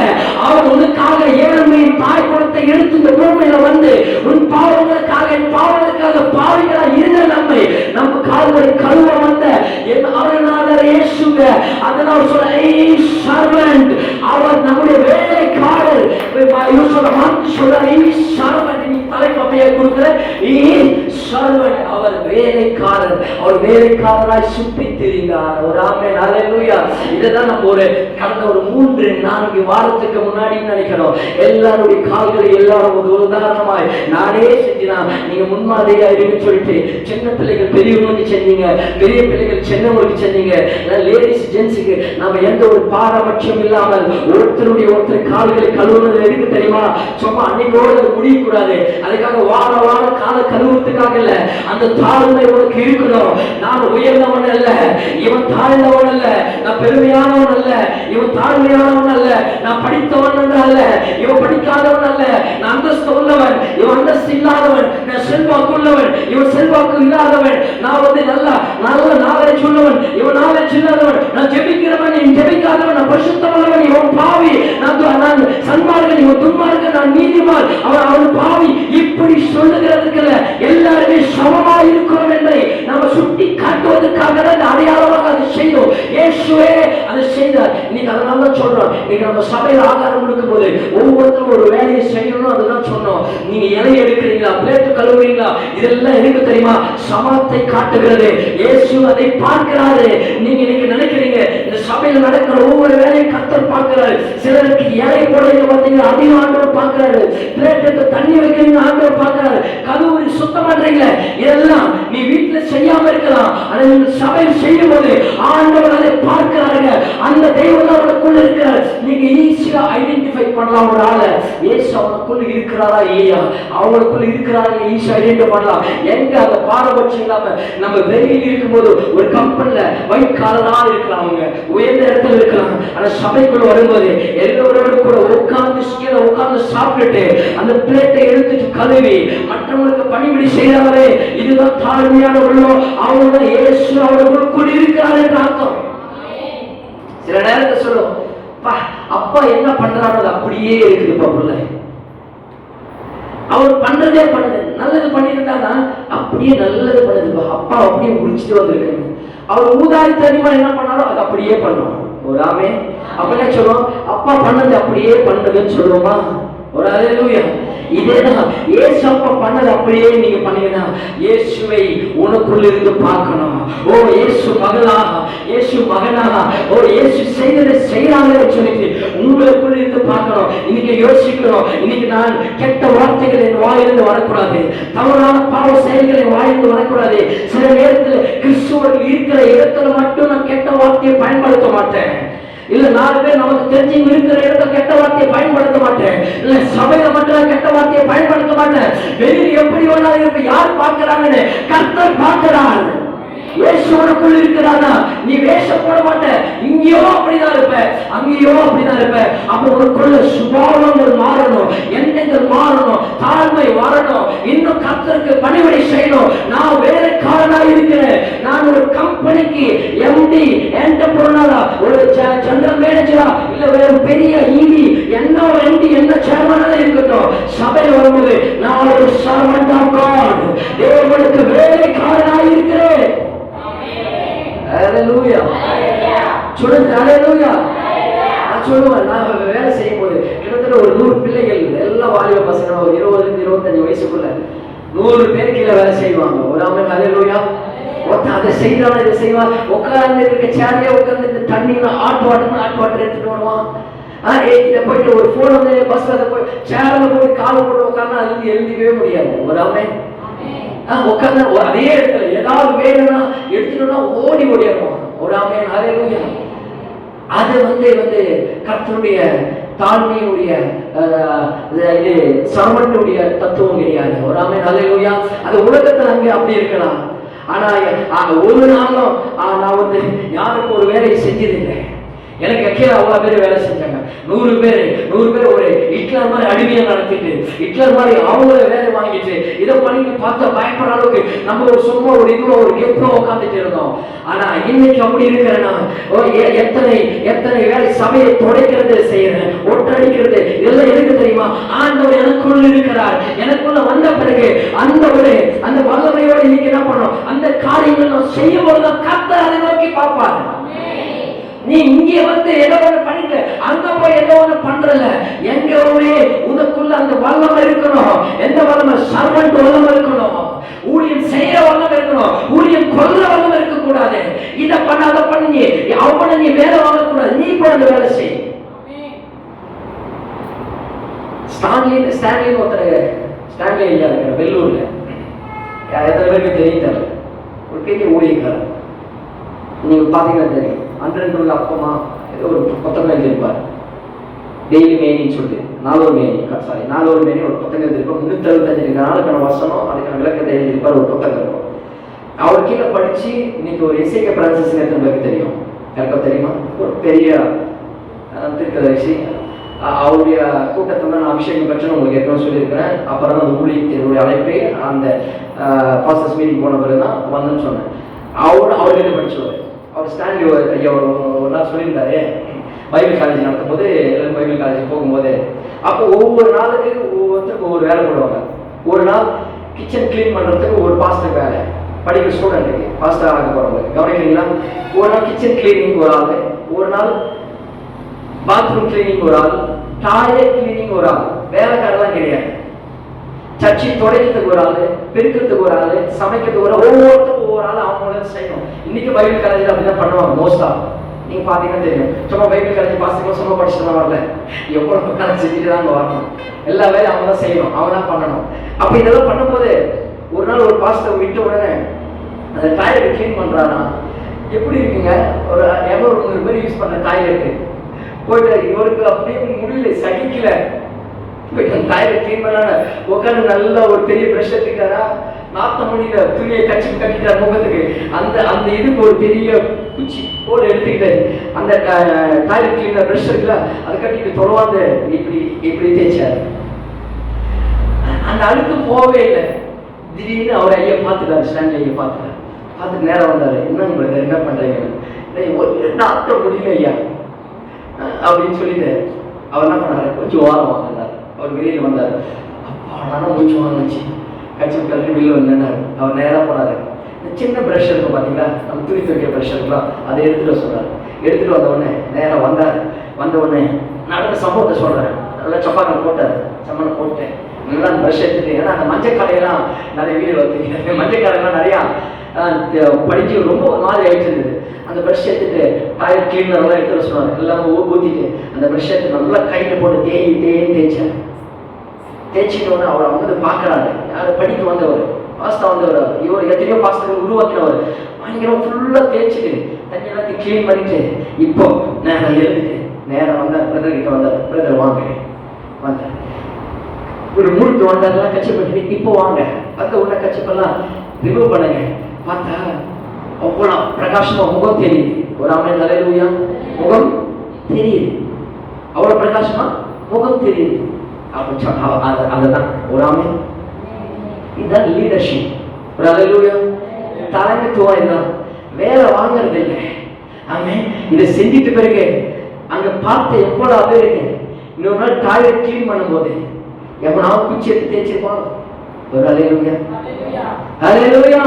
அவர் உனக்காக ஏழ்மையின் தாய் குலத்தை எடுத்து இந்த பூமியில வந்து உன் பாவங்களுக்காக என் பாவங்களுக்காக பாவிகளா இருந்த நம்ம கால்களை கழுவ வந்த என் அருணாதர் இயேசுங்க. அதனால் சொல்ல சர்வன்ட், அவர் நம்முடைய வேலைக்காரர். அவர் வேலைக்காரர், அவர் வேலைக்காரராய் சுற்றி திரிந்தார். ஒரு ஆமென், ஹல்லேலூயா. இதுதான் நம்ம கடந்த ஒரு 3 3-4 வாரத்துக்கு முன்னாடி நினைக்கணும், எல்லாருடைய கால்களை எல்லாரும் ஒரு உதாரணமாய் நானே செஞ்சினா நீங்க முன்மாதிரியா இருக்குன்னு சொல்லிட்டு சின்ன பிள்ளைகள் பெரியவங்களுக்கு செஞ்சீங்க, பெரிய பிள்ளைகள் சின்னவங்களுக்கு செஞ்சீங்க, லேடிஸ் ஜென்ஸுக்கு நம்ம எந்த ஒரு பாரபட்சம் இல்லாமல் ஒருத்தருடைய ஒருத்தர் கால்களை கழுவுனது எதுக்கு தெரியுமா? சும்மா அன்னைக்கோடு அது முடியக்கூடாது, அதுக்காக வார வாரம் காலை கழுவுறதுக்காக இல்ல. அந்த தாழ்மை உனக்கு இருக்கணும். நான் உயர்ந்தவன் அல்ல, இவன் தாழ்ந்தவன் அல்ல, நான் பெருமையானவன் அல்ல, இவன் தாழ்மையானவன் அல்ல, நான் படித்தவன் அல்ல, இவன் படிக்காதவன் அல்ல, நான் அந்தஸ்து உள்ளவன், இவன் அந்தஸ்து இல்லாதவன், நான் செல்வாக்கு உள்ளவன், இவன் செல்வாக்கு இல்லாதவன், நான் நல்ல நாலேஜ் உள்ளவன், இவன் நாலேஜ் இல்லாதவன், நான் ஜெபிக்கிறவன், இவன் ஜெபிக்காதவன், நான் பரிசுத்தமுள்ளவன், இவன் பாவி, நான் சன்மார்க்கன், இவன் துன்மார்க்கன், நான் நீதிமான், அவன் பாவி. இப்படி சொல்லுகிறதுக்கு எல்லாருமே சமமா இருக்கிறோம் என்பதை நம்ம சுட்டி காட்டுவதற்காக தான் அடையாளமாக அதை செய்தோம். இயேசுவே அதை செய்தார். இன்னைக்கு அதனால தான் சொல்றோம், இன்னைக்கு நம்ம சபையில் ஆகாரம் கொடுக்கும் போது ஒவ்வொருத்தரும் ஒரு வேலையை செய்யணும். அதுதான் சொன்னோம். நீங்க இலை எடுக்கிறீங்களா, பிளேட் கழுவுறீங்களா, இதெல்லாம் எனக்கு தெரியுமா? சமத்தை காட்டுகிறது. இயேசு அதை பார்க்கிறாரு. நீங்க இன்னைக்கு நினைக்கிறீங்க இந்த சபையில் நடக்கிற ஒவ்வொரு வேலையும் கர்த்தர் பார்க்கிறாரு. சிலருக்கு இலை போடுறீங்க பார்த்தீங்கன்னா அதையும் ஆண்டவர் பார்க்கிறாரு. பிளேட் எடுத்து தண்ணி வைக்கிறீங்க ஆண்டவர் பார்க்கிறாரு. கழுவி சுத்தம் பண்றீங்களே, இதெல்லாம் நீ வீட்டுல செய்யாம இருக்கலாம், ஆனா நீங்க சபையில் செய்யும் போது ஆண்டவர் அதை பார்க்கிறாருங்க. அந்த தெய்வம் அவனுக்குள்ள இருக்கிறார். நீங்க ஈஸியா ஐடென்டிஃபை பண்ணலாம் ஒரு ஆளை. இயேசு அவனுக்குள்ள இருக்கிறாரா இல்லையா, அவங்களுக்குள்ள இருக்கிறாரா ஈஸியா ஐடென்டிஃபை பண்ணலாம். எங்க அந்த பாரபட்சம் இல்லாம நம்ம வெளியில் இருக்கும்போது ஒரு கம்பெனில ஒயிட் காலரா இருக்கலாம், அவங்க உயர்ந்த இடத்துல இருக்கலாம், ஆனா சபைக்குள்ள வரும்போது எல்லோரோட கூட உட்கார்ந்து சாப்பிட்டுட்டு அந்த பிளேட்டை எடுத்துட்டு கழுவி மற்றவங்களுக்கு பணிவிடை செய்யறாங்களே, இதுதான் தாழ்மையான உள்ளம். அவங்க இயேசு அவர்களுக்குள் இருக்கிறார் என்று அர்த்தம். சில நேரத்தை சொல்லும், அப்பா என்ன பண்றாரு அப்படியே இருக்குதுப்பா பிள்ளை, அவர் பண்றதே பண்ணுது, நல்லது பண்ணிருந்தானா அப்படியே நல்லது பண்ணுதுப்பா, அப்பா அப்படியே முடிச்சுட்டு வந்திருக்காங்க. அவர் ஊதாரித்தனமா என்ன பண்ணாரோ அது அப்படியே பண்ணுவோம். ஒரு ஆமே அப்படியே சொல்லுவோம், அப்பா பண்ணது அப்படியே பண்ணுதுன்னு சொல்லுவோமா? ஒரு அல்லேலூயா. இதேதான் இயேசு அப்பா பண்ணது அப்படியே நீங்க பண்ணீங்கன்னா இயேசுவை உனக்குள்ள இருந்து பார்க்கணும். ஓ இயேசு மகளா, இயேசு மகனா, ஓ இயேசு செய்ததை செய்யறாங்கன்னு சொல்லிட்டு உங்களுக்குள்ள இருந்து பார்க்கணும். இன்னைக்கு யோசிக்கணும், இன்னைக்கு நான் கெட்ட வார்த்தைகள் என் வாயிலிருந்து வரக்கூடாது, தவறான பாவ செயல்கள் என் வாயிலிருந்து வரக்கூடாது. சில நேரத்தில் கிறிஸ்துவர்கள் இருக்கிற இடத்துல மட்டும் நான் கெட்ட வார்த்தையை பயன்படுத்த மாட்டேன். இல்ல 4 பேர் நமக்கு தெரிஞ்சு இருக்கிற இடத்துல கெட்ட வார்த்தையை பயன்படுத்த மாட்டேன். இல்ல சபையில மட்டும் கெட்ட வார்த்தையை பயன்படுத்த மாட்டேன். வெளியில் எப்படி வேணாலும் இருப்ப, யார் பார்க்கிறாங்கன்னு கர்த்தர் பார்க்கிறார். இயேசுவுக்குள் இருக்கிறானா நீ வேஷம் போட மாட்ட, இங்கேயோ அப்படிதான் இருப்ப, அங்கேயோ அப்படிதான் இருப்ப. அப்ப உனக்குள்ள சுபாவங்கள் மாறணும், எண்ணங்கள் மாறணும், தாழ்மை வரணும், இன்னும் கர்த்தருக்கு பணிவிடை செய்யணும். நான் வேலைக்காரனா இருக்கிறேன், நான் ஒரு கம்பெனிக்கு எம்டி, என்டர்பிரனரா, ஒரு ஜெனரல் மேனேஜரா, இல்ல வேற பெரிய ஈடி, என்ன எம்டி என்ன சேர்மனா இருக்கட்டும், சபையில் வரும்போது நான் ஒரு சர்வன்ட் ஆஃப் காட், தேவனுக்கு வேலைக்காரனா இருக்கிறேன். ஹalleluya. சொல்லுங்க ஹalleluya. நான் சொல்லுவேன், நான் வேலை செய்யும் போது கிட்டத்தட்ட ஒரு 100 பிள்ளைகள், எல்லாம் வாலிப பசங்க, ஒரு 20-25 வயசுக்குள்ள 100 பேர் கீழே வேலை செய்வாங்க. ஒரு ஆமென் ஹalleluya. ஒருத்தன் அதை செய்யறான், இதை செய்வான், உட்கார்ந்து இருக்க சேர்லயே உட்கார்ந்து இந்த தண்ணியில ஆட் வாட்டர் எடுத்துட்டு வருவான். போயிட்டு ஒரு போன் வந்து பஸ்ல போய் சேர்ல போய் காலை போட்டு உட்கார்ந்து அதுல எழுந்திக்கவே முடியாது. ஒரு ஆமென். உட்கார்ந்து அதே இடத்துல ஏதாவது வேணும்னா எடுத்துட்டோம்னா ஓடி ஓடிடுவோம். ஒரு ஆமென் ஹalleluya. அது கர்த்தருடைய தாழ்மையுடைய இது சர்வன்ட்டுடைய தத்துவம் கிடையாது. ஒரு ஆமென் ஹalleluya. அது உலகத்துல அங்கே அப்படி இருக்கலாம், ஆனா ஒரு நாளும் நான் யாருக்கு ஒரு வேலையை செஞ்சதில்லை. எனக்கு கீழே அவ்வளவு பேர் வேலை செஞ்சாங்க. 100 பேர் ஒரு ஹிட்லர் மாதிரி அடிமையை நடத்திட்டு, ஹிட்லர் மாதிரி அவங்கள வேலை வாங்கிட்டு இதை பண்ணிட்டு பார்த்தா பயப்படுற அளவுக்கு நம்ம ஒரு சும்மா ஒரு இதுல ஒரு கெப்பா உட்காந்துட்டு இருந்தோம். ஆனா இன்னைக்கு அப்படி இருக்கிறேன்னா எத்தனை வேலை சபையை துடைக்கிறது செய்யறேன், ஒட்டடிக்கிறது, இதெல்லாம் எனக்கு தெரியுமா? ஆண்டவர் எனக்குள்ள இருக்கிறார். எனக்குள்ள வந்த பிறகு அந்த வல்லமையோட இன்னைக்கு என்ன பண்ணோம், அந்த காரியங்கள் நான் செய்யும் போதுதான் கர்த்தர் அதை நோக்கி பார்ப்பார். நீ இங்கே ஏதோ ஒண்ணு பண்ணிட்டு அங்க போய் ஏதோ ஒண்ணு பண்றல, எங்கவுமே உனக்குள்ள அந்த வல்லமை இருக்கணும். எந்த வல்லமை? சர்வன்ட் வல்லமை இருக்கணும், ஊழியம் செய்யற வல்லமை இருக்கணும், ஊழியம் கொல்ற வல்லமை இருக்க கூடாது. இத பண்ண அதை பண்ணி அவனை நீ வேலை வாங்க கூடாது, நீ போய் அந்த வேலை செய். ஸ்டான்லின்னு ஒருத்தர், ஸ்டான்லி ஐயா இருக்கிற வெள்ளூர்ல, எத்தனை பேருக்கு தெரியும் தெரியல, ஒரு பெரிய ஊழியக்காரர். நீங்க பாத்தீங்கன்னா தெரியும், அன்றென்று அப்பமா ஏதோ ஒரு புத்தகம் எழுதியிருப்பார், டெய்லி மேனின்னு சொல்லிட்டு, நாலொரு மேனி ஒரு புத்தகம் எழுதியிருப்பார். 365 நாளுக்கான வசனம், அதுக்கான விளக்கத்தை எழுதியிருப்பார், ஒரு புத்தகம் இருக்கும். அவர் கீழே படிச்சு இன்னைக்கு ஒரு இசைக்க பிரான்சிஸ் எத்தனை பேருக்கு தெரியும்? யாருக்கா தெரியுமா? ஒரு பெரிய தீர்க்கதரிசி. அவருடைய கூட்டத்தில் நான் அபிஷேகம் பெற்றேன்னு உங்களுக்கு ஏற்கனவே சொல்லியிருக்கிறேன். அப்புறம் தான் அந்த ஊழியத்தினுடைய அழைப்பை அந்த பாஸ்டர்ஸ் மீட்டிங் போன பிறகு தான் வந்தேன்னு சொன்னேன். அவர்கிட்ட படிச்சவர். அவர் ஸ்டான்லி ஐயா ஒரு நாள் சொல்லியிருந்தாரு, பைபிள் காலேஜ் நடத்தும் போது, எல்லாரும் பைபிள் காலேஜ் போகும்போது, அப்போ ஒவ்வொரு நாளுக்கு ஒவ்வொருத்தருக்கு ஒவ்வொரு வேலை போடுவாங்க. ஒரு நாள் கிச்சன் கிளீன் பண்ணுறதுக்கு ஒரு பாஸ்டர் வேலை, படிக்கிற ஸ்டூடெண்ட்டுக்கு, பாஸ்டர் ஆக போகிறவங்களுக்கு, கவனிக்கிறீங்களா? ஒரு நாள் கிச்சன் கிளீனிங் ஒரு ஆள், ஒரு நாள் பாத்ரூம் கிளீனிங் ஒரு ஆள், டாய்லெட் கிளீனிங் ஒரு ஆள். வேலைக்காரெல்லாம் கிடையாது. சர்ச்சை துடைக்கிறதுக்கு ஒரு ஆள், பெருக்கிறதுக்கு ஒரு ஆள், சமைக்கிறதுக்கு ஒரு, ஒவ்வொருத்தருக்கும் ஒவ்வொரு ஆள் அவங்கள செய்யணும். இன்னைக்கு பைபிள் காலேஜில் அப்படிதான் பண்ணுவாங்க மோஸ்டா. நீங்க பாத்தீங்கன்னா தெரியும், சும்மா பைபிள் காலேஜ் பாஸ்டர் சும்மா படிச்சுட்டு வரல, எவ்வளவு காலேஜ் செஞ்சுட்டு தான் அங்கே வரணும். எல்லா வேலையும் அவங்க தான் செய்யணும், அவங்க தான் பண்ணணும். அப்ப இதெல்லாம் பண்ணும்போது ஒரு நாள் ஒரு பாஸ்டர் விட்ட உடனே அந்த டாய்லெட் கிளீன் பண்றானா, எப்படி இருக்குங்க, ஒரு 200 பேர் யூஸ் பண்ண டாய்லெட்டு போயிட்டு இவருக்கு அப்படியே முடியல, சகிக்கல, போயிட்டு அந்த டாய்லெட் கிளீன் பண்ண உட்காந்து நல்லா ஒரு பெரிய பிரஷ் எடுத்துக்கிட்டாரா, நாத்த மணியில துணியை கட்டிட்டார் முகத்துக்கு. அந்த இதுக்கு ஒரு பெரிய குச்சி போடு எடுத்துக்கிட்டு அந்த டாய்லெட் கிளீனர் பிரஷ் இருக்குல்ல, அதை கட்டிட்டு தொடர்ந்து இப்படி தேய்ச்சாரு. அந்த அழுக்கு போகவே இல்லை. திடீர்னு அவர் ஐயா பார்த்துட்டாரு, ஸ்டான்லி ஐயா பார்த்துட்டு நேரம் வந்தாரு, என்ன உங்களுக்கு என்ன பண்றீங்க, நாத்த முடியல ஐயா அப்படின்னு சொல்லிட்டு அவர் என்ன பண்ணாரு, கொஞ்சம் ஓரம் வாங்கினார். அவர் வெளியில் வந்தார். அப்பா நானும் கொஞ்சம் வாங்கிச்சு கட்சி கல்வி வெளியில் வந்தார். அவர் நேராக போனார். இந்த சின்ன ப்ரஷ் இருக்கும் பார்த்தீங்களா, நம்ம துணி துவைக்கிற ப்ரஷ் இருக்கலாம், அதை எடுத்துகிட்டு சொன்னார். எடுத்துகிட்டு வந்த உடனே நேராக வந்த உடனே நடந்த சம்பவத்தை சொல்கிறேன். நல்லா சப்பாத்தி போட்டார், சம்மனை போட்டேன், நல்லா அந்த ப்ரஷ் எடுத்துட்டு, ஏன்னா அந்த மஞ்சள் கடையெல்லாம் நிறைய வீடு வந்துருக்கு, மஞ்சள் கடையெல்லாம் நிறையா படிச்சு ரொம்ப ஒரு மாதிரி ஆயிட்டு இருந்தது. அந்த ப்ரஷ் எடுத்துட்டு டாய்லெட் கிளீனர்லாம் எடுத்துகிட்டு சொன்னார். எல்லாமே ஊற்றிட்டு அந்த ப்ரஷ் எடுத்து நல்லா கையில் போட்டு தேய்ச்சேன். தேய்ச்சிட்டோன்னு அவர் வந்து பார்க்குறாரு, யார் படிக்க வந்தவர், பாஸ்தா வந்தவர், இவர் எத்தனையோ பாஸ்தா உருவாக்கினவர். பயங்கரம் ஃபுல்லாக தேய்ச்சிட்டு தண்ணி எல்லாத்தையும் கிளீன் பண்ணிட்டு இப்போ நேரம் எழுதிட்டு நேரம் வந்தார். பிரதர் கிட்ட வந்தார். பிரதர் வாங்க வந்தார், ஒரு முழுத்து வந்தாரெல்லாம் கட்சி பண்ணிட்டு இப்போ வாங்க வந்து உள்ள கட்சிப்பெல்லாம் ரிமூவ் பண்ணுங்க. பார்த்தா அவ்வளோ பிரகாசமா முகம் தெரியுது. ஒரு ஆமென் ஹல்லேலூயா. முகம் தெரியுது, அவ்வளோ பிரகாசமா முகம் தெரியுது. அதுதான் ஒரு ஆமென். இதுதான் லீடர்ஷிப். ஒரு ஹல்லேலூயா. தலைமைத்துவம் இதுதான். வேலை வாங்குறது இல்லை. ஆமென். இதை செஞ்சிட்டு பிறகு அங்க பார்த்து எவ்வளோ பேருக்கு இன்னொரு நாள் டாய்லெட் கிளீன் பண்ணும்போது எவனாவது குச்சி எடுத்து தேய்ச்சிருப்பான். ஒரு ஹல்லேலூயா. ஹல்லேலூயா.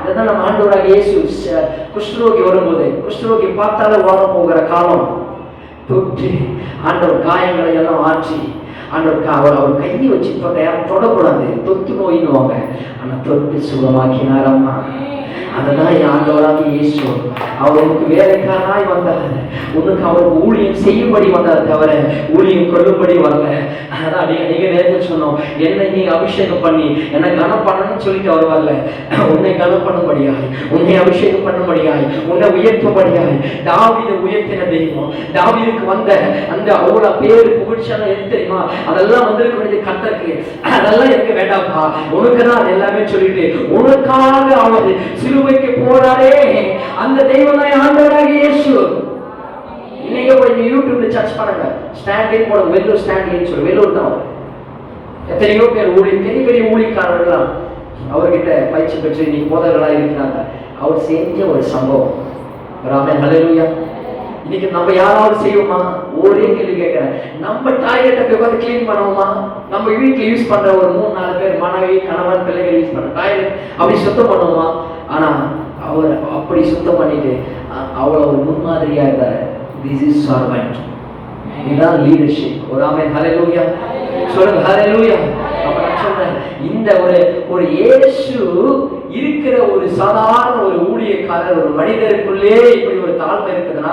இதான் நம்ம ஆண்டவராக இயேசு குஷ்டரோகி வரும்போது, குஷ்டரோகி பார்த்தாலே ஓட போகிற காலம் தொட்டு ஆண்டவர் காயங்களை எல்லாம் ஆற்றி ஆண்டவர் அவர் கையை வச்சு தொடக்கூடாது, தொத்து நோயின்னுவாங்க, ஆனா தொட்டு சுகமாக்கினார். அம்மா அதுதான் ஆண்டவராக இயேசு. அவர் உனக்கு வேலைக்காரனாய் வந்தார், உனக்கு அவருக்கு ஊழியம் செய்யும்படி வந்தார், தவிர ஊழியம் கொள்ளும்படி வரல. அதான் நீங்க நேரத்தில் சொன்னோம், என்னை நீ அபிஷேகம் பண்ணி என்னை கனம் பண்ணணும்னு சொல்லிட்டு அவர் வரல. உன்னை கனம் பண்ணும்படியாய், உன்னை அபிஷேகம் பண்ணும்படியாய், உன்னை உயர்த்தும்படியாய். தாவீதை உயர்த்தின தெய்வம், தாவீதுக்கு வந்த அந்த அவ்வளவு பேரு புகழ்ச்சியான எது தெரியுமா, அதெல்லாம் வந்திருக்க வேண்டிய கர்த்தருக்கு. அதெல்லாம் எனக்கு வேண்டாம்ப்பா, உனக்கு தான் எல்லாமே சொல்லிட்டு உனக்காக அவர் சிலுவைக்கு போறாரே, அந்த தெய்வம் தான் ஆண்டவராக இயேசு. நீங்க போய் யூடியூப்ல சர்ச் பண்ணுங்க, ஸ்டாண்டிங் போடுங்க, வெள்ளூர் ஸ்டாண்டிங் சொல்லி, வெள்ளூர் தான். எத்தனையோ பேர் பெரிய பெரிய ஊழியக்காரர்கள்லாம் அவர்கிட்ட பயிற்சி பெற்று இன்னைக்கு போதகர்களாக இருக்கிறாங்க. அவர் செஞ்ச ஒரு சம்பவம். ஆமென் ஹல்லேலூயா. இன்னைக்கு நம்ம யாராவது செய்வோமா? ஒரே கேள்வி கேட்கிறேன், நம்ம டாய்லெட்டை போய் வந்து கிளீன் பண்ணுவோமா? நம்ம வீட்டில் யூஸ் பண்ற ஒரு 3-4 பேர் மனைவி கணவன் பிள்ளைகள் யூஸ் பண்ற டாய்லெட் அப்படி சுத்தம் பண்ணுவோமா? ஆனா அவர் அப்படி சுத்தம் பண்ணிட்டு அவ்வளவு ஒரு முன்மாதிரியா இருந்தார். This is servant. இதுதான் லீடர்ஷிப். ஒரு ஆமென் ஹல்லேலூயா சொல்லுங்க. ஹல்லேலூயா. அப்ப நான் சொல்றேன், இந்த ஒரு இயேசு இருக்கிற ஒரு சாதாரண ஒரு ஊழியக்காரர், ஒரு மனிதருக்குள்ளே இப்படி ஒரு தாழ்மை இருக்குதுன்னா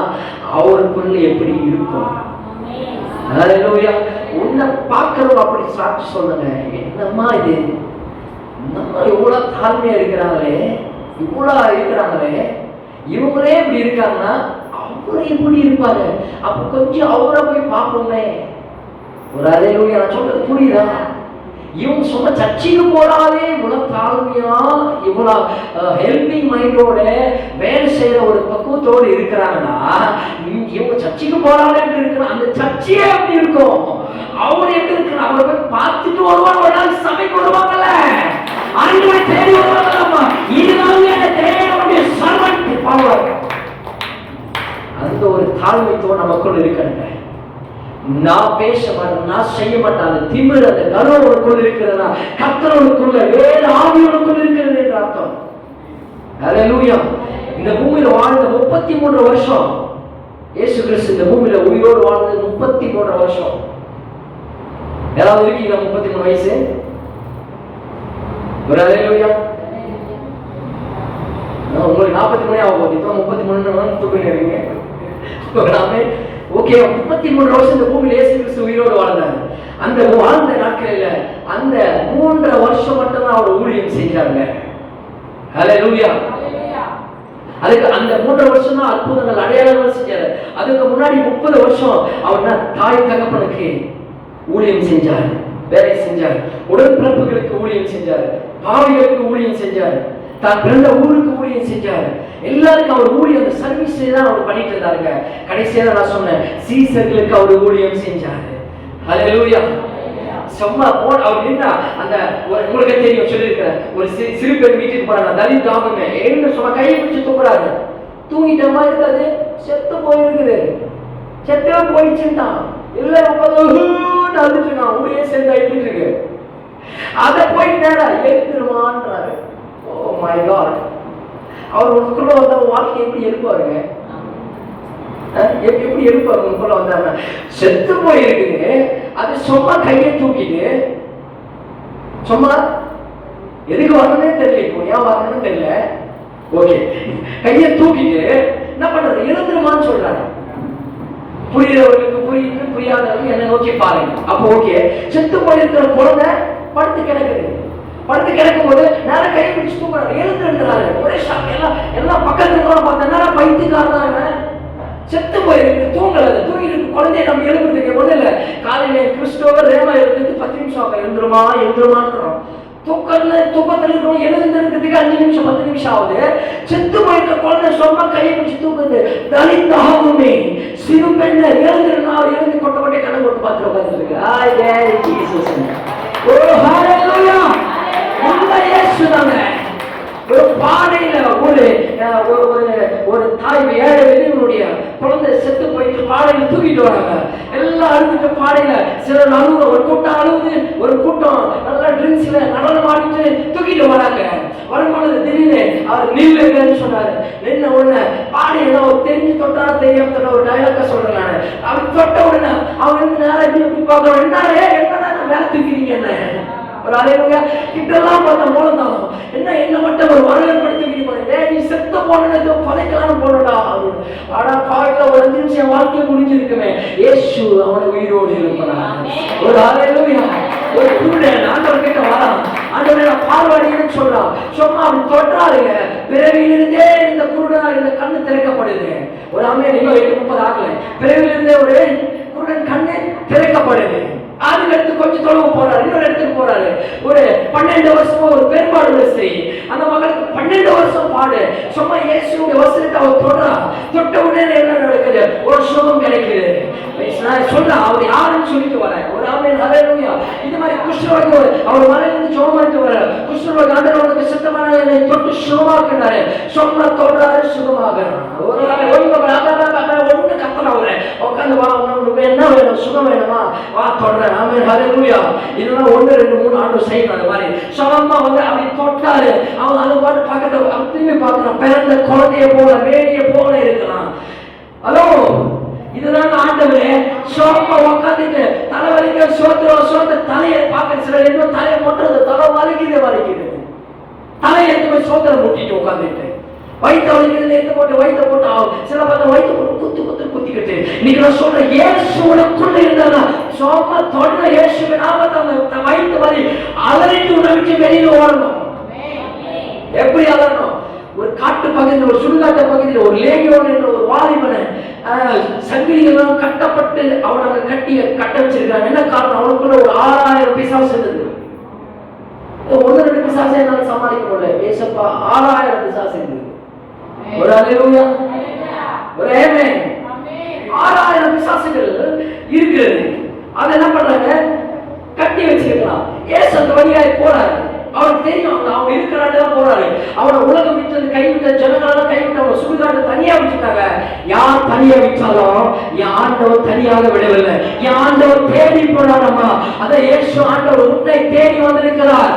அவருக்குள்ள எப்படி இருக்கும்? ஹல்லேலூயா. உன்னை பார்க்கறவங்க அப்படி சாட்சி சொல்லுங்க, என்னம்மா இது, நம்ம இவ்வளவு தாழ்மையா இருக்கிறாங்களே, இவ்வளவு இருக்கிறாங்களே, இவங்களே இப்படி இருக்காங்கன்னா அவரு எப்படி இருப்பாரு, அப்ப கொஞ்சம் அவரை போய் பார்ப்போமே. ஒரு அல்லேலூயா. நான் சொல்றது புரியுதா? இவங்க சொன்ன சர்ச்சைக்கு போறாலே இவ்வளவு தாழ்மையா, இவ்வளவு ஹெல்பிங் மைண்டோட வேலை செய்யற ஒரு பக்குவத்தோடு இருக்கிறாங்கன்னா, இவங்க சர்ச்சைக்கு போறாலே எப்படி இருக்கிறாங்க, அந்த சர்ச்சையே எப்படி இருக்கும், அவர் எப்படி இருக்கிறாங்க, அவரை போய் பார்த்துட்டு வருவாங்க, ஒரு நாள் சபைக்கு வருவாங்கல்ல, ஆண்டவரை தேடி வருவாங்களாமா, இதுதாங்க தேவனுடைய சர்வன்ட் பவர். அந்த ஒரு தாழ்மைத்தோடு நமக்குள் இருக்கணுங்க. நான் பேச மாட்டேன், நான் செய்ய மாட்டேன், அந்த திமிர், அந்த கர்வனுக்குள் இருக்கிறதா, கர்த்தருக்குள்ள வேறு ஆவியோனுக்குள் இருக்கிறது என்று அர்த்தம். அல்லேலூயா. இந்த பூமியில வாழ்ந்த 33 வருஷம் இயேசு கிறிஸ்து இந்த பூமியில உயிரோடு வாழ்ந்தது 33 வருஷம். யாராவது இருக்கீங்களா 33 வயசு? ஒரு அல்லேலூயா. உங்களுக்கு 43 ஆகும் போது, இப்போ 33 தூக்குறீங்க. ஓகே, 33 வருஷம் இந்த பூமியில இயேசு கிறிஸ்து உயிரோடு வாழ்ந்தார். அந்த வாழ்ந்த நாட்களில அந்த 3 வருஷம் மட்டும்தான் அவர் ஊழியம் செஞ்சாங்க. ஹல்லேலூயா. அதுக்கு அந்த 3 வருஷம் தான் அற்புதங்கள் அடையாளங்கள் செஞ்சாரு. அதுக்கு முன்னாடி 30 வருஷம் அவர் தாய் தகப்பனுக்கு ஊழியம் செஞ்சார், வேலை செஞ்சார், உடன்பிறப்புகளுக்கு ஊழியம் செஞ்சார், பாவிகளுக்கு ஊழியம் செஞ்சார், தான் பிறந்த ஊருக்கு ஊழியம் செஞ்சார். எல்லாருக்கும் அவர் ஊழியம், அந்த சர்வீஸ் தான் அவர் பண்ணிட்டு இருந்தாருங்க. கடைசியாக நான் சொன்னேன், சீசர்களுக்கு அவர் ஊழியம் செஞ்சாரு. ஹல்லேலூயா. சும்மா போன் அவர் நின்னா அந்த உங்களுக்கு தெரியும் சொல்லியிருக்கிறேன், ஒரு சிறு பேர் வீட்டுக்கு போறாங்க, தலித் தாமமே எழுந்து சும்மா கையை பிடிச்சு தூக்குறாரு. தூங்கிட்ட மாதிரி இருக்காது, செத்து போயிருக்குது, செத்தே போயிடுச்சுட்டான், இல்ல அழுதுட்டுருக்கான், ஊழியே சேர்ந்து அழுதுட்டு இருக்கு. அதை போயிட்டு எழுந்துருமான்றாரு. Oh my God. அவர் உனக்குள்ள வந்த வாழ்க்கை எப்படி எழுப்பாருங்க, எப்படி எழுப்பாரு உனக்குள்ள வந்தாருன்னா, செத்து போயிருக்குது, அது சும்மா கையை தூக்கிட்டு, சும்மா எதுக்கு வரணும்னே தெரியல, இப்போ ஏன் வரணும்னு தெரியல, ஓகே கையை தூக்கிட்டு என்ன பண்றது, எழுந்துருமான்னு சொல்றாரு. புரியுறவர்களுக்கு புரியுது, புரியாதவர்கள் என்ன நோக்கி பாருங்க. அப்போ ஓகே, செத்து போயிருக்கிற குழந்தை படுத்து கிடக்குது, படுத்து கிடக்கும் போது நேரம் கை பிடிச்சு தூக்குறாரு, எழுந்துன்றாரு. ஒரே ஷாக். எல்லாம் பக்கத்துல பார்த்தா பைத்தியக்காரன், செத்து போயிருக்கு, தூங்கல, தூங்கிட்டு குழந்தைய நம்ம எழுப்புறதுக்கு ஒண்ணு இல்ல. காலையில கிறிஸ்டோவர் ரேமா எழுதுக்கு 10 நிமிஷம் எழுந்துருமா எழுந்துருமான்றோம். தூக்கத்துல இருக்கிறோம், எழுதுறதுக்கு 5 நிமிஷம் 10 நிமிஷம் ஆகுது. செத்து போயிருக்க குழந்தை சும்மா கையை பிடிச்சு தூக்குது. தலித்தாகுமே சிறு பெண்ண எழுந்துருந்தா அவர் எழுந்து கொட்ட கொட்டே கண்ணை போட்டு பார்த்து உட்காந்துட்டு இருக்கு. ஓ ஹல்லேலூயா. உண்மை இயேசுதாங்க. ஒரு பானையில ஒரு தாய் 7 வெளிவனுடைய குழந்தை செத்து போயிட்டு பானையில தூக்கிட்டு வராங்க. எல்லாம் அழுதுட்டு பானையில சிலர் அழுகுற, ஒரு கூட்டம் அழுகுது, ஒரு கூட்டம் நல்லா ட்ரிங்க்ஸ்ல நடனம் ஆடிட்டு தூக்கிட்டு வராங்க. வரும்பொழுது திடீர்னு அவர் நில்லுங்கன்னு சொன்னாரு. நின்ன உடனே பானையில ஒரு தெரிஞ்சு தொட்டாரா தெரியாம ஒரு டயலாக சொல்றேன் நானு. அவர் தொட்ட உடனே அவர் வந்து நேரம் எப்படி பார்க்கணும், என்ன வேலை தூக்கிறீங்க என்ன, ஒரு அலைவங்க கிட்டெல்லாம் பார்த்த மூலம் தான் என்ன மட்டும் ஒரு வரவேற்படுத்தி நீ செத்த போனது பதைக்கலான்னு போனடா அப்படின்னு. ஆனா பாக்கல ஒரு 5 நிமிஷம் வாழ்க்கை முடிஞ்சிருக்குமே, இயேசு அவனை உயிரோடு எழுப்பினார். ஒரு அலைவங்க ஒரு குருடன் ஆண்டவர் கிட்ட வரான், ஆண்டவரே நான் பார்வையடைன்னு சொல்றான். சும்மா அப்படி தொட்டாருங்க, பிறவியிலிருந்தே இந்த குருடனார் இந்த கண்ணு திறக்கப்படுது. ஒரு அம்மையை இன்னும் 8-30 ஆகல, பிறவியிலிருந்தே ஒரு குருடன் கண்ணு திறக்கப்படுது. அதுக்கு அடுத்து கொஞ்சம் தொலைவு போறாரு, இன்னொரு இடத்துக்கு போறாரு. ஒரு 12 வருஷமா ஒரு பெரும்பாடு செய், அந்த மகளுக்கு 12 வருஷம் பாடு. சும்மா இயேசுடைய வசனத்தை அவர் தொடுறா, தொட்ட உடனே என்ன நடக்குது, ஒரு சுகம் கிடைக்குது. சொல்றேன் அவர் யாருன்னு சொல்லிட்டு வர ஒரு ஆமென் ஹல்லேலூயா. இந்த மாதிரி குஷ்டரோகி அவர் மலையிலிருந்து சுகமாயிட்டு வர, குஷ்டரோகி ஆண்டவருக்கு சித்தமான தொட்டு சுகமாக்குறாரு. சொன்ன தொடுறாரு, சுகமாக்குறாரு. ஒரு ஒண்ணு கத்தலாம் அவரை உட்காந்து வா, உனக்கு என்ன வேணும், சுகம் வேணுமா, வா தொடுறேன். ஆமென் ஹல்லேலூயா. இதெல்லாம் 1 2 3 ஆண்டு செய்யணும். அந்த மாதிரி சுகமா வந்து அப்படி தொட்டாரு. அவன் அது பாட்டு பக்கத்துல திரும்பி பார்க்கறான், பிறந்த குழந்தைய போல வேடிய போல இருக்கிறான். ஹலோ, இதுதான் ஆண்டவரே. சோப்பா உட்காந்துட்டு தலைவலிக்க சோத்திர தலையை பார்க்க சில இன்னும் தலையை மொட்டுறது, தலை வலிக்குது, தலையை எடுத்து போய் சோத்திர முட்டிட்டு உட்காந்துட்டு வயிற்று வலிக்கிறது எடுத்து போட்டு வயிற்று போட்டு சில பார்த்தா வயிற்று போட்டு குத்திக்கிட்டு இன்னைக்கு நான் சொல்றேன், இயேசு உனக்குள்ள இருந்தா சும்மா தொடுற இயேசுவின் நாமத்தை வைத்து வரி அலறிட்டு உன்னை விட்டு வெளியில ஓடணும். எப்படி அலறணும்? ஒரு காட்டு பகுதியில், ஒரு சுடுகாட்டு பகுதியில் ஒரு லேகியோன் என்ற ஒரு வாலிபனை சங்கிலிகளும் கட்டப்பட்டு அவனை கட்ட வச்சிருக்காங்க. என்ன காரணம்? அவனுக்குள்ள ஒரு 6000 பிசாசு இருந்தது. 1-2 பிசாசை என்னால சமாளிக்க முடியல. ஏசப்பா 6000 பிசாசு இருந்தது. ஒரு அல்லேலூயா, ஒரு ஆமென். 6000 பிசாசுகள் இருக்கிறது. அதை என்ன பண்றாங்க? கட்டி வச்சிருக்கலாம். ஏசு அந்த வழியாய் போறாரு. அவருக்கு தெரியும் அவன் இருக்கிறான்னு தான் போறாரு. அவனை உலகம் விட்டு கைவிட்ட ஜனங்களால கைவிட்ட அவன் சுடுகாட்டை தனியா விட்டுட்டாங்க. யார் தனியா விட்டாலும் என் ஆண்டவர் தனியாக விடவில்லை. என் ஆண்டவர் தேடி போனாரம்மா. அதை இயேசு ஆண்டவர் உன்னை தேடி வந்திருக்கிறார்.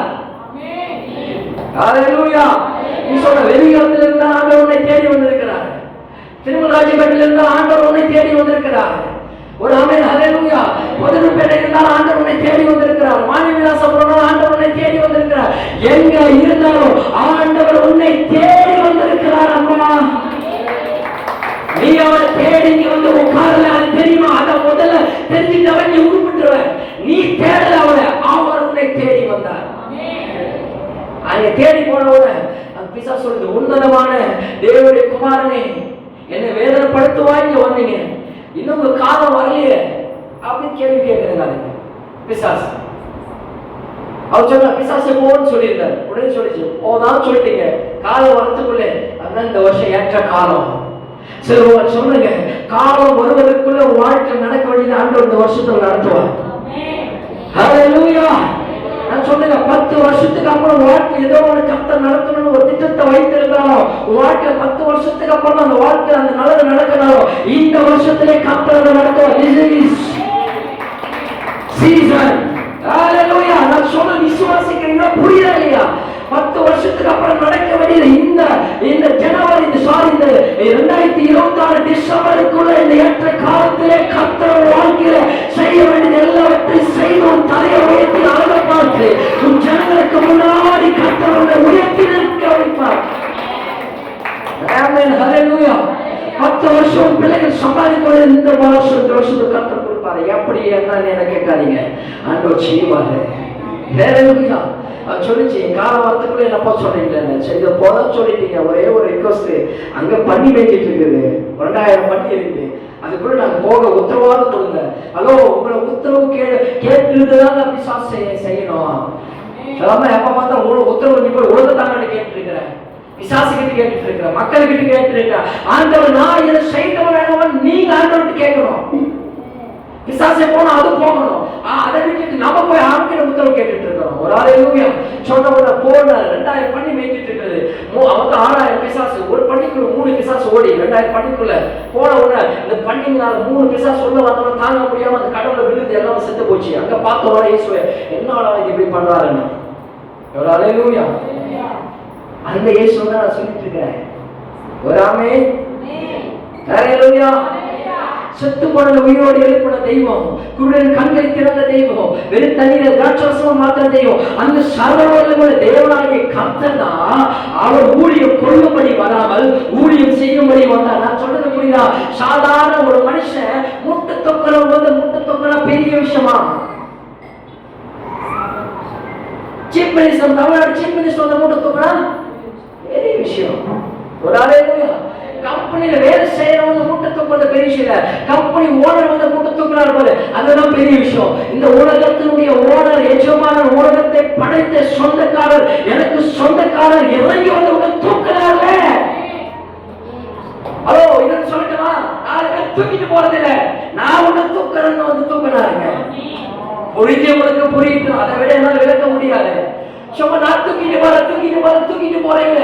ஹல்லேலூயா. நீ சொன்ன வெளியிடத்தில் இருந்த ஆண்டவர் உன்னை தேடி வந்திருக்கிறார். திருமலாஜிபட்டில் இருந்த ஆண்டவர் உன்னை தேடி வந்திருக்கிறார். ஒரு ஆமென், ஹல்லேலூயா. பொதுப்பேட்டை இருந்தால் ஆண்டவர் உன்னை தேடி வந்திருக்கிறார். மாணிவிலாசபுரம் ஆண்டவர் உன்னை தேடி வந்திருக்கிறார். எங்க இருந்தாலும் ஆண்டவர் உன்னை தேடி வந்திருக்கிறார். அம்மா, நீ அவனை தேடி இங்க வந்து உட்காரல, அது தெரியுமா? அதை முதல்ல தெரிஞ்சுட்டவன் நீ உருப்பிட்டுருவ. நீ தேடல அவனை, அவர் உன்னை தேடி வந்தார். அங்க தேடி போனவன அந்த பிசாசு சொல்லுது, உன்னதமான தேவனுடைய குமாரனே, என்னை வேதனைப்படுத்துவாய் இங்க வந்தீங்க, இன்னும் உங்க காலம் வரலையே அப்படின்னு கேள்வி கேட்கிறேன். பிசாசு அவர் சொன்ன பிசாசு போன்னு சொல்லியிருந்தார். உடனே சொல்லிச்சு, போதான் சொல்லிட்டீங்க, காலம் வரத்துக்குள்ளே அதான் இந்த வருஷம் ஏற்ற காலம். சரி சொல்லுங்க, காலம் வருவதற்குள்ள வாழ்க்கை நடக்க வேண்டியது ஆண்டவர் இந்த வருஷத்துல நடத்துவார். ஹல்லேலூயா. நான் சொல்லுங்க, 10 வருஷத்துக்கு அப்புறம் வாழ்க்கை ஏதோ ஒரு கர்த்தர் நடத்தணும்னு ஒரு திட்டத்தை வைத்திருந்தாலும், வாழ்க்கை 10 வருஷத்துக்கு அப்புறம் அந்த வாழ்க்கை அந்த நல்லது நடக்கணும். இந்த வருஷத்திலே கர்த்தர் நடத்துவார். This is season. ஹல்லேலூயா. நான் சொல்ல விசுவாசிக்கிறீங்களா? புரியல இல்லையா? 10 வருஷத்துக்கு அப்புறம் நடக்க வேண்டியது இந்த ஜனவரி, இந்த 2026 டிசம்பருக்குள்ள இந்த ஏற்ற காலத்திலே கர்த்தர் வாழ்க்கையில செய்ய வேண்டியது எல்லாவற்றையும் செய்வோம். தலையை உயர்த்தி அழக பார்த்து உன் ஜனங்களுக்கு முன்னாடி கர்த்தரோட உயர்த்தி நிற்க வைப்பார். ஆமென், ஹல்லேலூயா. 10 வருஷம் பிள்ளைகள் சம்பாதிக்க இந்த வருஷத்துக்கு கர்த்தர் கொடுப்பாரு. எப்படி என்ன கேட்காதீங்க, ஆண்டவர் செய்வாரு. ஹல்லேலூயா. சொல்லிச்சு, காலம் வரத்துக்குள்ள என்னப்பா சொல்றீங்க, இதை போத சொல்லிட்டீங்க. ஒரே ஒரு ரிக்வஸ்ட், அங்க பண்ணி மேய்ச்சிட்டு இருக்குது, 2000 பண்ணி இருக்குது, அதுக்குள்ள நாங்க போக உத்தரவாதம் கொடுங்க. ஹலோ, உங்களை உத்தரவு கேட்டுதான் பிசாசு செய்யணும். எப்ப பார்த்தா உங்களுக்கு உத்தரவு நீ போய் உலகத்தாங்க கேட்டு இருக்கிறேன், பிசாசு கிட்ட கேட்டுட்டு இருக்கிற, மக்கள் கிட்ட கேட்டு இருக்கிற. ஆண்டவர் நான் இதை செய்யணும் வேணும், நீங்க ஆண்டவர்கிட்ட கேட்கணும். பிசாசை போனா அது போகணும். அதை விட்டுட்டு நம்ம போய் ஆண்கிட்ட உத்தரவு கேட்டுட்டு இருக்கோம். ஒரு ஹல்லேலூயா. சொன்ன உடனே போன 2000 பண்ணி மேய்ச்சிட்டு இருக்குது. அவங்க 6000 பிசாசு, ஒரு பண்ணிக்குள்ள 3 பிசாசு ஓடி 2000 பண்ணிக்குள்ள போன உடனே இந்த பண்ணிங்கனால 3 பிசாசு உள்ள வந்தவங்க தாங்க முடியாம அந்த கடவுளை விழுந்து எல்லாம் செத்து போச்சு. அங்க பார்த்த உடனே இயேசுவே, என்னடா இது இப்படி பண்றாருன்னு. ஒரு ஹல்லேலூயா. அந்த இயேசுவை நான் சொல்லிட்டு இருக்கிறேன். ஒரு ஆமென், ஹல்லேலூயா. செத்து போன உயிரோடு எழுப்பின தெய்வம், குருடன் கண்களை திறந்த தெய்வம், வெறும் தண்ணீரை திராட்சரசமா மாத்திர தெய்வம், அந்த சர்வவல்லமையுள்ள தேவனாகிய கர்த்தர் தான் அவர் ஊழியம் கொள்ளும்படி வராமல் ஊழியம் செய்யும்படி வந்தார். நான் சொல்றது புரியுதா? சாதாரண ஒரு மனுஷன் முட்டை தொக்கரம் முட்டை தொக்கரம் பெரிய விஷயமா? Chief minister, Tamil Nadu chief minister வந்து முட்டை தொக்கரம் பெரிய விஷயம். ஒரு ஹல்லேலூயா. கம்பெனியில வேலை செய்யறவங்க மூட்டை தூக்குறது பெரிய விஷயம் இல்ல, கம்பெனி ஓனர் வந்து மூட்டை தூக்குறாரு பாரு, அதுதான் பெரிய விஷயம். இந்த உலகத்தினுடைய ஓனர், எஜமானர், உலகத்தை படைத்த சொந்தக்காரர், எனக்கு சொந்தக்காரர் இறங்கி வந்து உன்னை தூக்குறாருல. ஹலோ, இதை சொல்லட்டுமா? 4 பேர் தூக்கிட்டு போறது இல்ல, நான் உன்னை தூக்குறேன்னு வந்து தூக்குறாருங்க. புரிஞ்சவங்களுக்கு புரியட்டும், அதை விட என்னால விளக்க முடியாது. சும்மா நான் தூக்கிட்டு போறீங்க.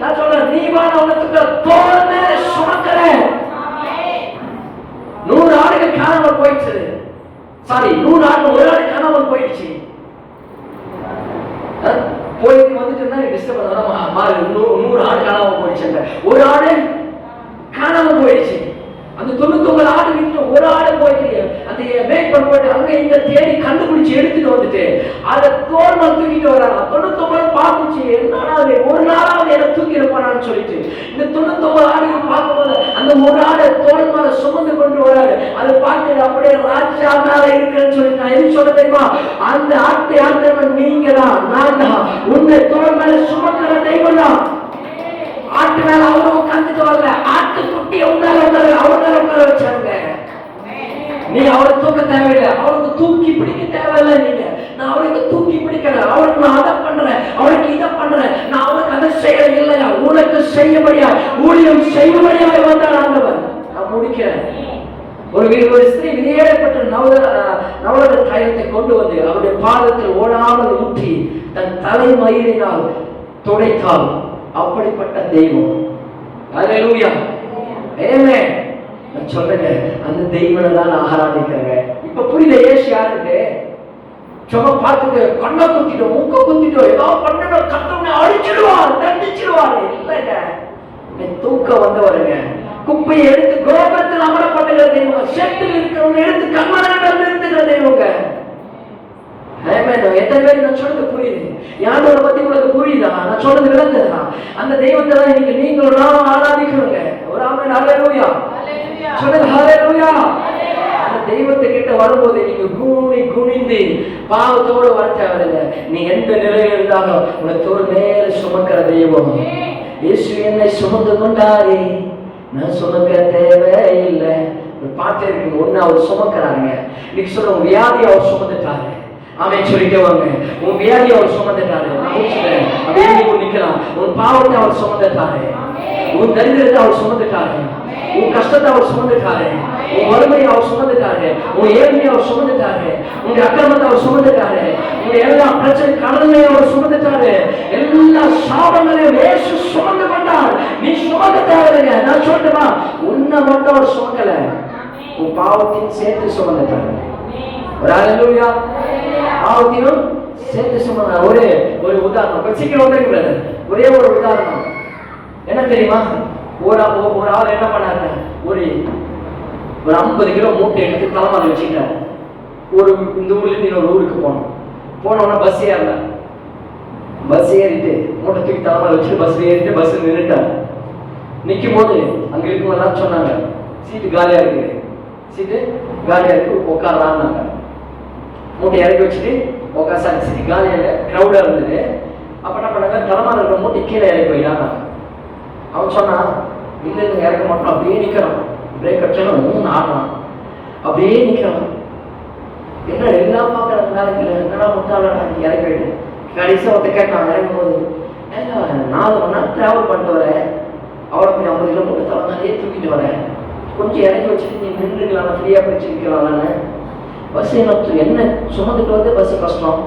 நான் சொல்றேன், நீ வா, நான் உனக்கு தோல்ல சுமக்கிறேன். 100 ஆடுகள் காணாமல் போயிடுச்சு. சாரி, 100 ஆடு, ஒரு ஆடு காணாமல் போயிடுச்சு. போயிட்டு வந்துட்டு டிஸ்டர்ப் பண்ண 100 ஆடு காணாமல் போயிடுச்சு. ஒரு ஆடு காணாமல் போயிடுச்சு. அந்த 99 ஆடு விட்டு ஒரு ஆடு போயிட்டு அந்த மேய்ப்பர் போயிட்டு அங்க இங்க தேடி கண்டுபிடிச்சு எடுத்துட்டு வந்துட்டு அதை தோல் மேல தூக்கிட்டு வர்றாங்க. 99 பார்த்துச்சு, என்னடா ஒரு நாளாவது என்ன தூக்கி இருப்பானான்னு சொல்லிட்டு இந்த 99 ஆடுகள் பார்க்கும்போது அந்த ஒரு ஆடை தோல் மேல சுமந்து கொண்டு வராரு. அதை பார்த்து அப்படியே அவருடைய ராஜா மேல இருக்குன்னு சொல்லி நான் எது சொல்ல தெரியுமா? அந்த ஆட்டை ஆண்டவன் நீங்க தான், நான் தான். உன்னை தோள் மேல சுமக்கிற தெய்வம் தான். ஆட்டு மேல அவரும் உட்கார்ந்துட்டு வரல, ஆட்டு குட்டியை உண்டால அவர் மேல உட்கார வச்சாங்க. நீ அவரை தூக்க தேவையில்லை, அவருக்கு தூக்கி பிடிக்க தேவையில்லை. நீங்க நான் அவருக்கு தூக்கி பிடிக்கிறேன், அவருக்கு நான் அதை பண்றேன், அவருக்கு இதை பண்றேன், நான் அவருக்கு அதை செய்ய இல்லையா, உனக்கு செய்யபடியா ஊழியம் செய்யபடியாக வந்தார் ஆண்டவர். நான் முடிக்கிறேன். ஒரு ஸ்திரீ விதியேறப்பட்ட நவரத தைலத்தை கொண்டு வந்து அவருடைய பாதத்தில் ஓடாமல் ஊற்றி தன் தலைமயிரினால் துடைத்தால் அப்படிப்பட்ட தெய்வம். அல்லேலூயா, ஆமென். நான் சொல்றேன், அந்த தெய்வனை தான் ஆராதிக்கிறேங்க. இப்ப புரியல இயேசு யாருன்னு? சும்மா பார்த்துட்டு கண்ணை குத்திட்டோம், மூக்க குத்திட்டோம், ஏதாவது பண்ணணும், கத்தவனை அடிச்சிடுவார், தண்டிச்சிடுவார். இல்லைங்க, தூக்க வந்தவருங்க. குப்பையை எடுத்து கோபத்தில் அமர பண்ணுகிற தெய்வம், செட்டில் இருக்கிறவங்க எடுத்து கண்மனையிடம் நிறுத்துகிற தெய்வங்க. எத்தனை பேர் நான் சொல்றது புரியுது? யாரோட பத்தி உங்களுக்கு புரியுதா? நான் சொல்றது விளங்குதா? அந்த தெய்வத்தை தான் இன்னைக்கு நீங்களும் ஆராதிக்கிறோங்க. ஒரு ஆமென், ஹல்லேலூயா சொல்லுங்க, ஹல்லேலூயா. அந்த தெய்வத்தை கிட்ட வரும்போது நீங்க குனிந்து பாவத்தோடு வர தேவையில்லை. நீ எந்த நிலையில் இருந்தாலும் உன தோள் மேல சுமக்கிற தெய்வம். இயேசு என்னை சுமந்து கொண்டாரே, நான் சுமக்க தேவையில்லை. ஒரு பாட்டு இருக்கு, ஒண்ணு அவர் சுமக்கிறாங்க. இன்னைக்கு சொல்ற வியாதி அவர் சுமந்துட்டாரு. ஆமென் சொல்லிக்கவாங்க. உன் வியாதி அவர் சுமந்துட்டாரு. அப்படியே நிக்கலாம். உன் பாவத்தை அவர் சுமந்துட்டாரு. உன் தரித்திரத்தை அவர் சுமந்துட்டாரு. உன் கஷ்டத்தை அவர் சுமந்துட்டாரு. உன் வறுமையை அவர் சுமந்துட்டாரு. உன் ஏழ்மையை அவர் சுமந்துட்டாரு. உங்க அக்கிரமத்தை அவர் சுமந்துட்டாரு. உங்க எல்லா பிரச்சனை கடனையும் அவர் சுமந்துட்டாரு. எல்லா சாபங்களையும் இயேசு சுமந்து கொண்டார். நீ சுமக்க தேவையில்லைங்க. நான் சொல்லட்டுமா? உன்னை மட்டும் அவர் சுமக்கல, உன் பாவத்தையும் சேர்த்து சுமந்துட்டாரு. ஒரு அல்லேலூயா. பாவத்தையும் சேர்த்து சுமந்தார். ஒரு உதாரணம் சீக்கிரம் வந்துருக்கிறது. ஒரே ஒரு உதாரணம் என்ன தெரியுமா? ஒரு ஆள் என்ன பண்ணாரு, ஒரு 50 கிலோ மூட்டை எடுத்து தலைமாரி வச்சுக்கிட்டாரு. இந்த ஊர்ல இருந்து இன்னொரு ஊருக்கு போனோம்னா பஸ் ஏறல. பஸ் ஏறிட்டு மூட்டை தூக்கி தலைமாரி வச்சுட்டு பஸ் ஏறிட்டு பஸ் நின்றுட்டாரு. நிற்கும் போது அங்க இருக்கும்போது சொன்னாங்க, சீட்டு காலியா இருக்கு, சீட்டு காலியா இருக்கு, உட்காரலான்னாங்க. மூட்டை இறக்கி வச்சுட்டு உட்காந்து சீட்டு காலியா இல்லை, கிரௌடா இருந்தது. அப்ப என்ன பண்ணாங்க, தலைமாரி இருக்கிற மூட்டை கீழே இறக்கி வைக்கிறாங்க. அவன் சொன்னான், இல்லை இல்லை இறக்க மாட்டோம். அப்படியே நிற்கிறான். பிரேக் அடிச்சாலும் ஆடலாம். அப்படியே நிற்கிறான். என்ன எல்லாம் பார்க்குற நாளைக்கு என்னடா முட்டாளா இறக்கி போயிட்டு கடைசியாக ஒருத்த கேட்டான் இறங்கும் போது, ஏங்க 4 மணி நேரம் ட்ராவல் பண்ணிட்டு வரேன், அவ்வளோ போய் 50 கிலோமீட்டர் தலைமையே தூக்கிட்டு வரேன், கொஞ்சம் இறக்கி வச்சுட்டு நீ நின்றுக்கலாம், ஃப்ரீயாக பிடிச்சி நிற்கலாம்னு. பஸ் என்ன சுமந்துட்டு வந்து பஸ் கஷ்டம்,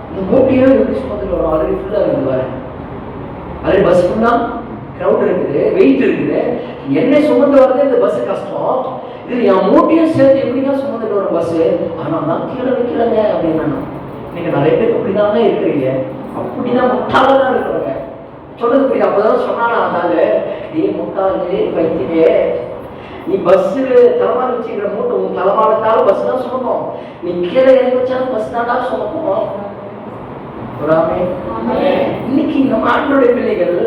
இந்த மூட்டையோ எப்படி சுமந்துட்டு வரும்? ஆல்ரெடி ஃபுல்லாக இருக்குது, வரேன் ஆல்ரெடி பஸ் ஃபுல்லாக க்ரௌட் இருக்குது, வெயிட் இருக்குது. என்னை சுமந்து வரது இந்த பஸ் கஷ்டம், இது என் மூட்டையும் சேர்த்து எப்படிதான் சுமந்துட்டு வரும் பஸ். ஆனால் நான் கீழே வைக்கலங்க அப்படின்னா, நீங்க நிறைய பேர் அப்படிதாங்க இருக்கிறீங்க, அப்படிதான் முட்டாளதான் இருக்கிறாங்க. சொல்றது புரியுது? அப்பதான் சொன்னானா அதாங்க, நீ முட்டாளே வைத்தியே, நீ பஸ்ஸில் தலைமாரி வச்சுக்கிற மூட்டை உன் தலைமாரிட்டாலும் பஸ் தான் சுமக்கும், நீ கீழே இறங்கி வச்சாலும் பஸ் தான்டா சுமக்கும். இன்னைக்கு இந்த மாட்டனுடைய பிள்ளைகள்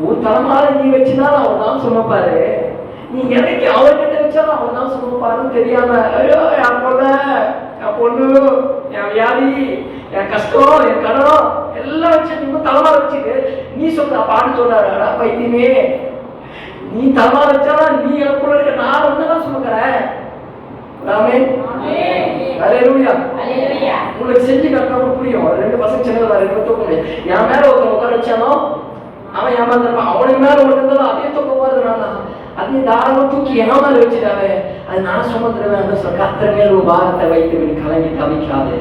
உன் தலைமாரி நீ வச்சுதான் அவர் தான் சுமப்பாரு, நீ எனக்கு அவர்கிட்ட வச்சாலும் அவர் தான் சுமப்பாருன்னு தெரியாம, ஐயோ என் பொண்ணு, என் வியாதி, என் கஷ்டம், என் கடன் எல்லாம் வச்சு நீங்க தலைமாரி வச்சுட்டு நீ சொல்ற பாட்டு சொல்றாடா பைத்தியமே, நீ தலைமாரி வச்சாலும் நீ எனக்குள்ள இருக்க, நான் ஒண்ணுதான் சுமக்கிறேன். உங்களுக்கு செஞ்சு கட்டணும் புரியும். 2 பசங்க சின்னதா 2 தூக்க முடியும். என் மேல ஒருத்தன் உட்கார வச்சாலும் அவன் ஏமாத்திருப்பான், அவனுக்கு மேல ஒன்று இருந்தாலும் அதே தூக்க போறது நான் தான், அதே தாராளமா தூக்கி என் மேல வச்சுட்டாவே, அது நான் சுமந்துருவேன். கர்த்தர் மேல் ஒரு பாரத்தை வைத்து விடு, கலங்கி தவிக்காது.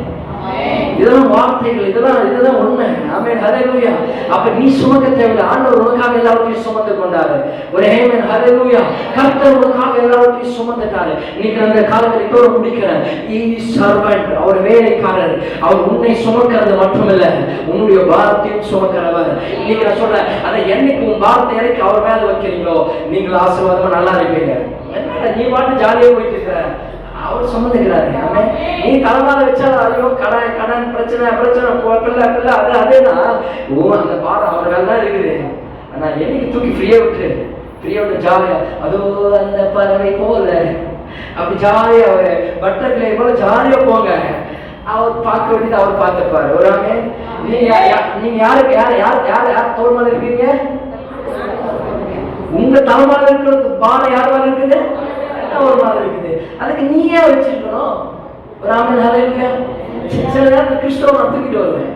இதெல்லாம் வார்த்தைகள், இதுதான் உண்மை. ஆமென், ஹல்லேலூயா. அப்ப நீ சுமக்க தேவையில்லை, ஆண்டவர் உனக்காக எல்லாவற்றையும் சுமந்து கொண்டாரு. ஒரு ஆமென், ஹல்லேலூயா. கர்த்தர் உனக்காக எல்லாவற்றையும் சுமந்துட்டாரு. இன்னைக்கு அந்த காலகட்டத்தோடு முடிக்கிறேன். சர்வன்ட், அவர் வேலைக்காரர், அவர் உன்னை சுமக்கிறது மட்டுமில்ல, உன்னுடைய பாரத்தையும் சுமக்கிறவர். இன்னைக்கு நான் சொல்றேன், அதை என்னைக்கு உன் பாரத்தை இறக்கி அவர் மேல வைக்கிறீங்களோ நீங்கள் ஆசீர்வாதமா நல்லா இருப்பீங்க. என்ன நீ பாட்டு ஜாலியா போயிட்டு இருக்கிற, அவர் சுமந்துக்கிறாரு. நீ தலைமால வச்சா ஐயோ கடன் பிரச்சனை பிள்ளை அதேனா அந்த பாரம் அவர் மேல தான் இருக்குது. ஆனா என்னைக்கு தூக்கி ஃப்ரீயா விட்டு ஜாலியா, அதோ அந்த பறவை போல அப்படி ஜாலியா அவரு பட்டர்ஃப்ளை போல ஜாலியா போங்க. அவர் பார்க்க வேண்டியது அவர் பார்த்துப்பாரு. ஒரு ஆமென். நீங்க யாருக்கு யார் தோல் மேல இருக்கீங்க? உங்க தலைமையில இருக்கிறது பாரம் யார் மேல இருக்குது? ஒரு மாதிரி இருக்குது. அதுக்கு நீயே வச்சிருக்கணும். ஒரு ஆமென். ஹல்லேலூயா. சில நேரத்தில் கிறிஸ்தவ நான் தூக்கிட்டு வருவேன்.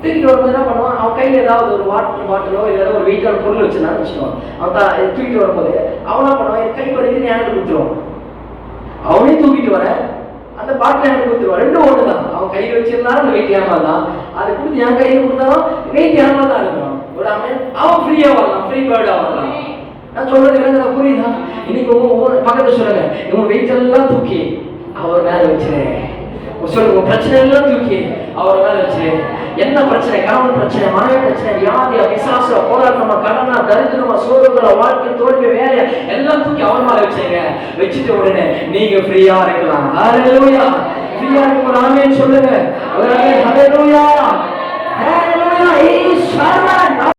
தூக்கிட்டு வரும்போது என்ன பண்ணுவான், அவன் கையில் ஏதாவது ஒரு வாட்டர் பாட்டிலோ இல்லை ஒரு வெயிட்டான பொருள் வச்சுருந்தான்னு வச்சுக்குவான். அவன் தூக்கிட்டு வரும்போது அவனா பண்ணுவான், என் கை வலிக்குன்னு எனக்கு கொடுத்துருவான். அவனையும் தூக்கிட்டு வரேன், அந்த பாட்டில் எனக்கு கொடுத்துருவான். ரெண்டும் ஒன்று தான். அவன் கையில் வச்சிருந்தாலும் அந்த வெயிட் ஏமா தான், அதை கொடுத்து என் கையில் கொடுத்தாலும் வெயிட் ஏமா தான் இருக்கணும். ஒரு ஆமென். அவன் ஃப்ரீயா வரலாம், ஃப்ரீ பேர்டா வரலாம். நான் சொல்றது எனக்கு புரியுதா? இன்னைக்கு பக்கத்துல சொல்லுங்க, இவங்க வெயிட் எல்லாம் தூக்கி அவர் மேல வச்சிரு. சொல்லுங்க, பிரச்சனை எல்லாம் தூக்கி அவர் மேல வச்சிரு. என்ன பிரச்சனை? கணவன் பிரச்சனை, மனைவி பிரச்சனை, வியாதியா, விசாசா, போராட்டமா, கடனா, தரித்திரமா, சோதனை, வாழ்க்கை தோல்வி, வேலையா எல்லாம் தூக்கி அவர் மேல வச்சுங்க. வச்சுட்டு உடனே நீங்க ஃப்ரீயா இருக்கலாம். ஹல்லேலூயா. ஃப்ரீயா இருக்க ஆமென் சொல்லுங்க. ஹல்லேலூயா.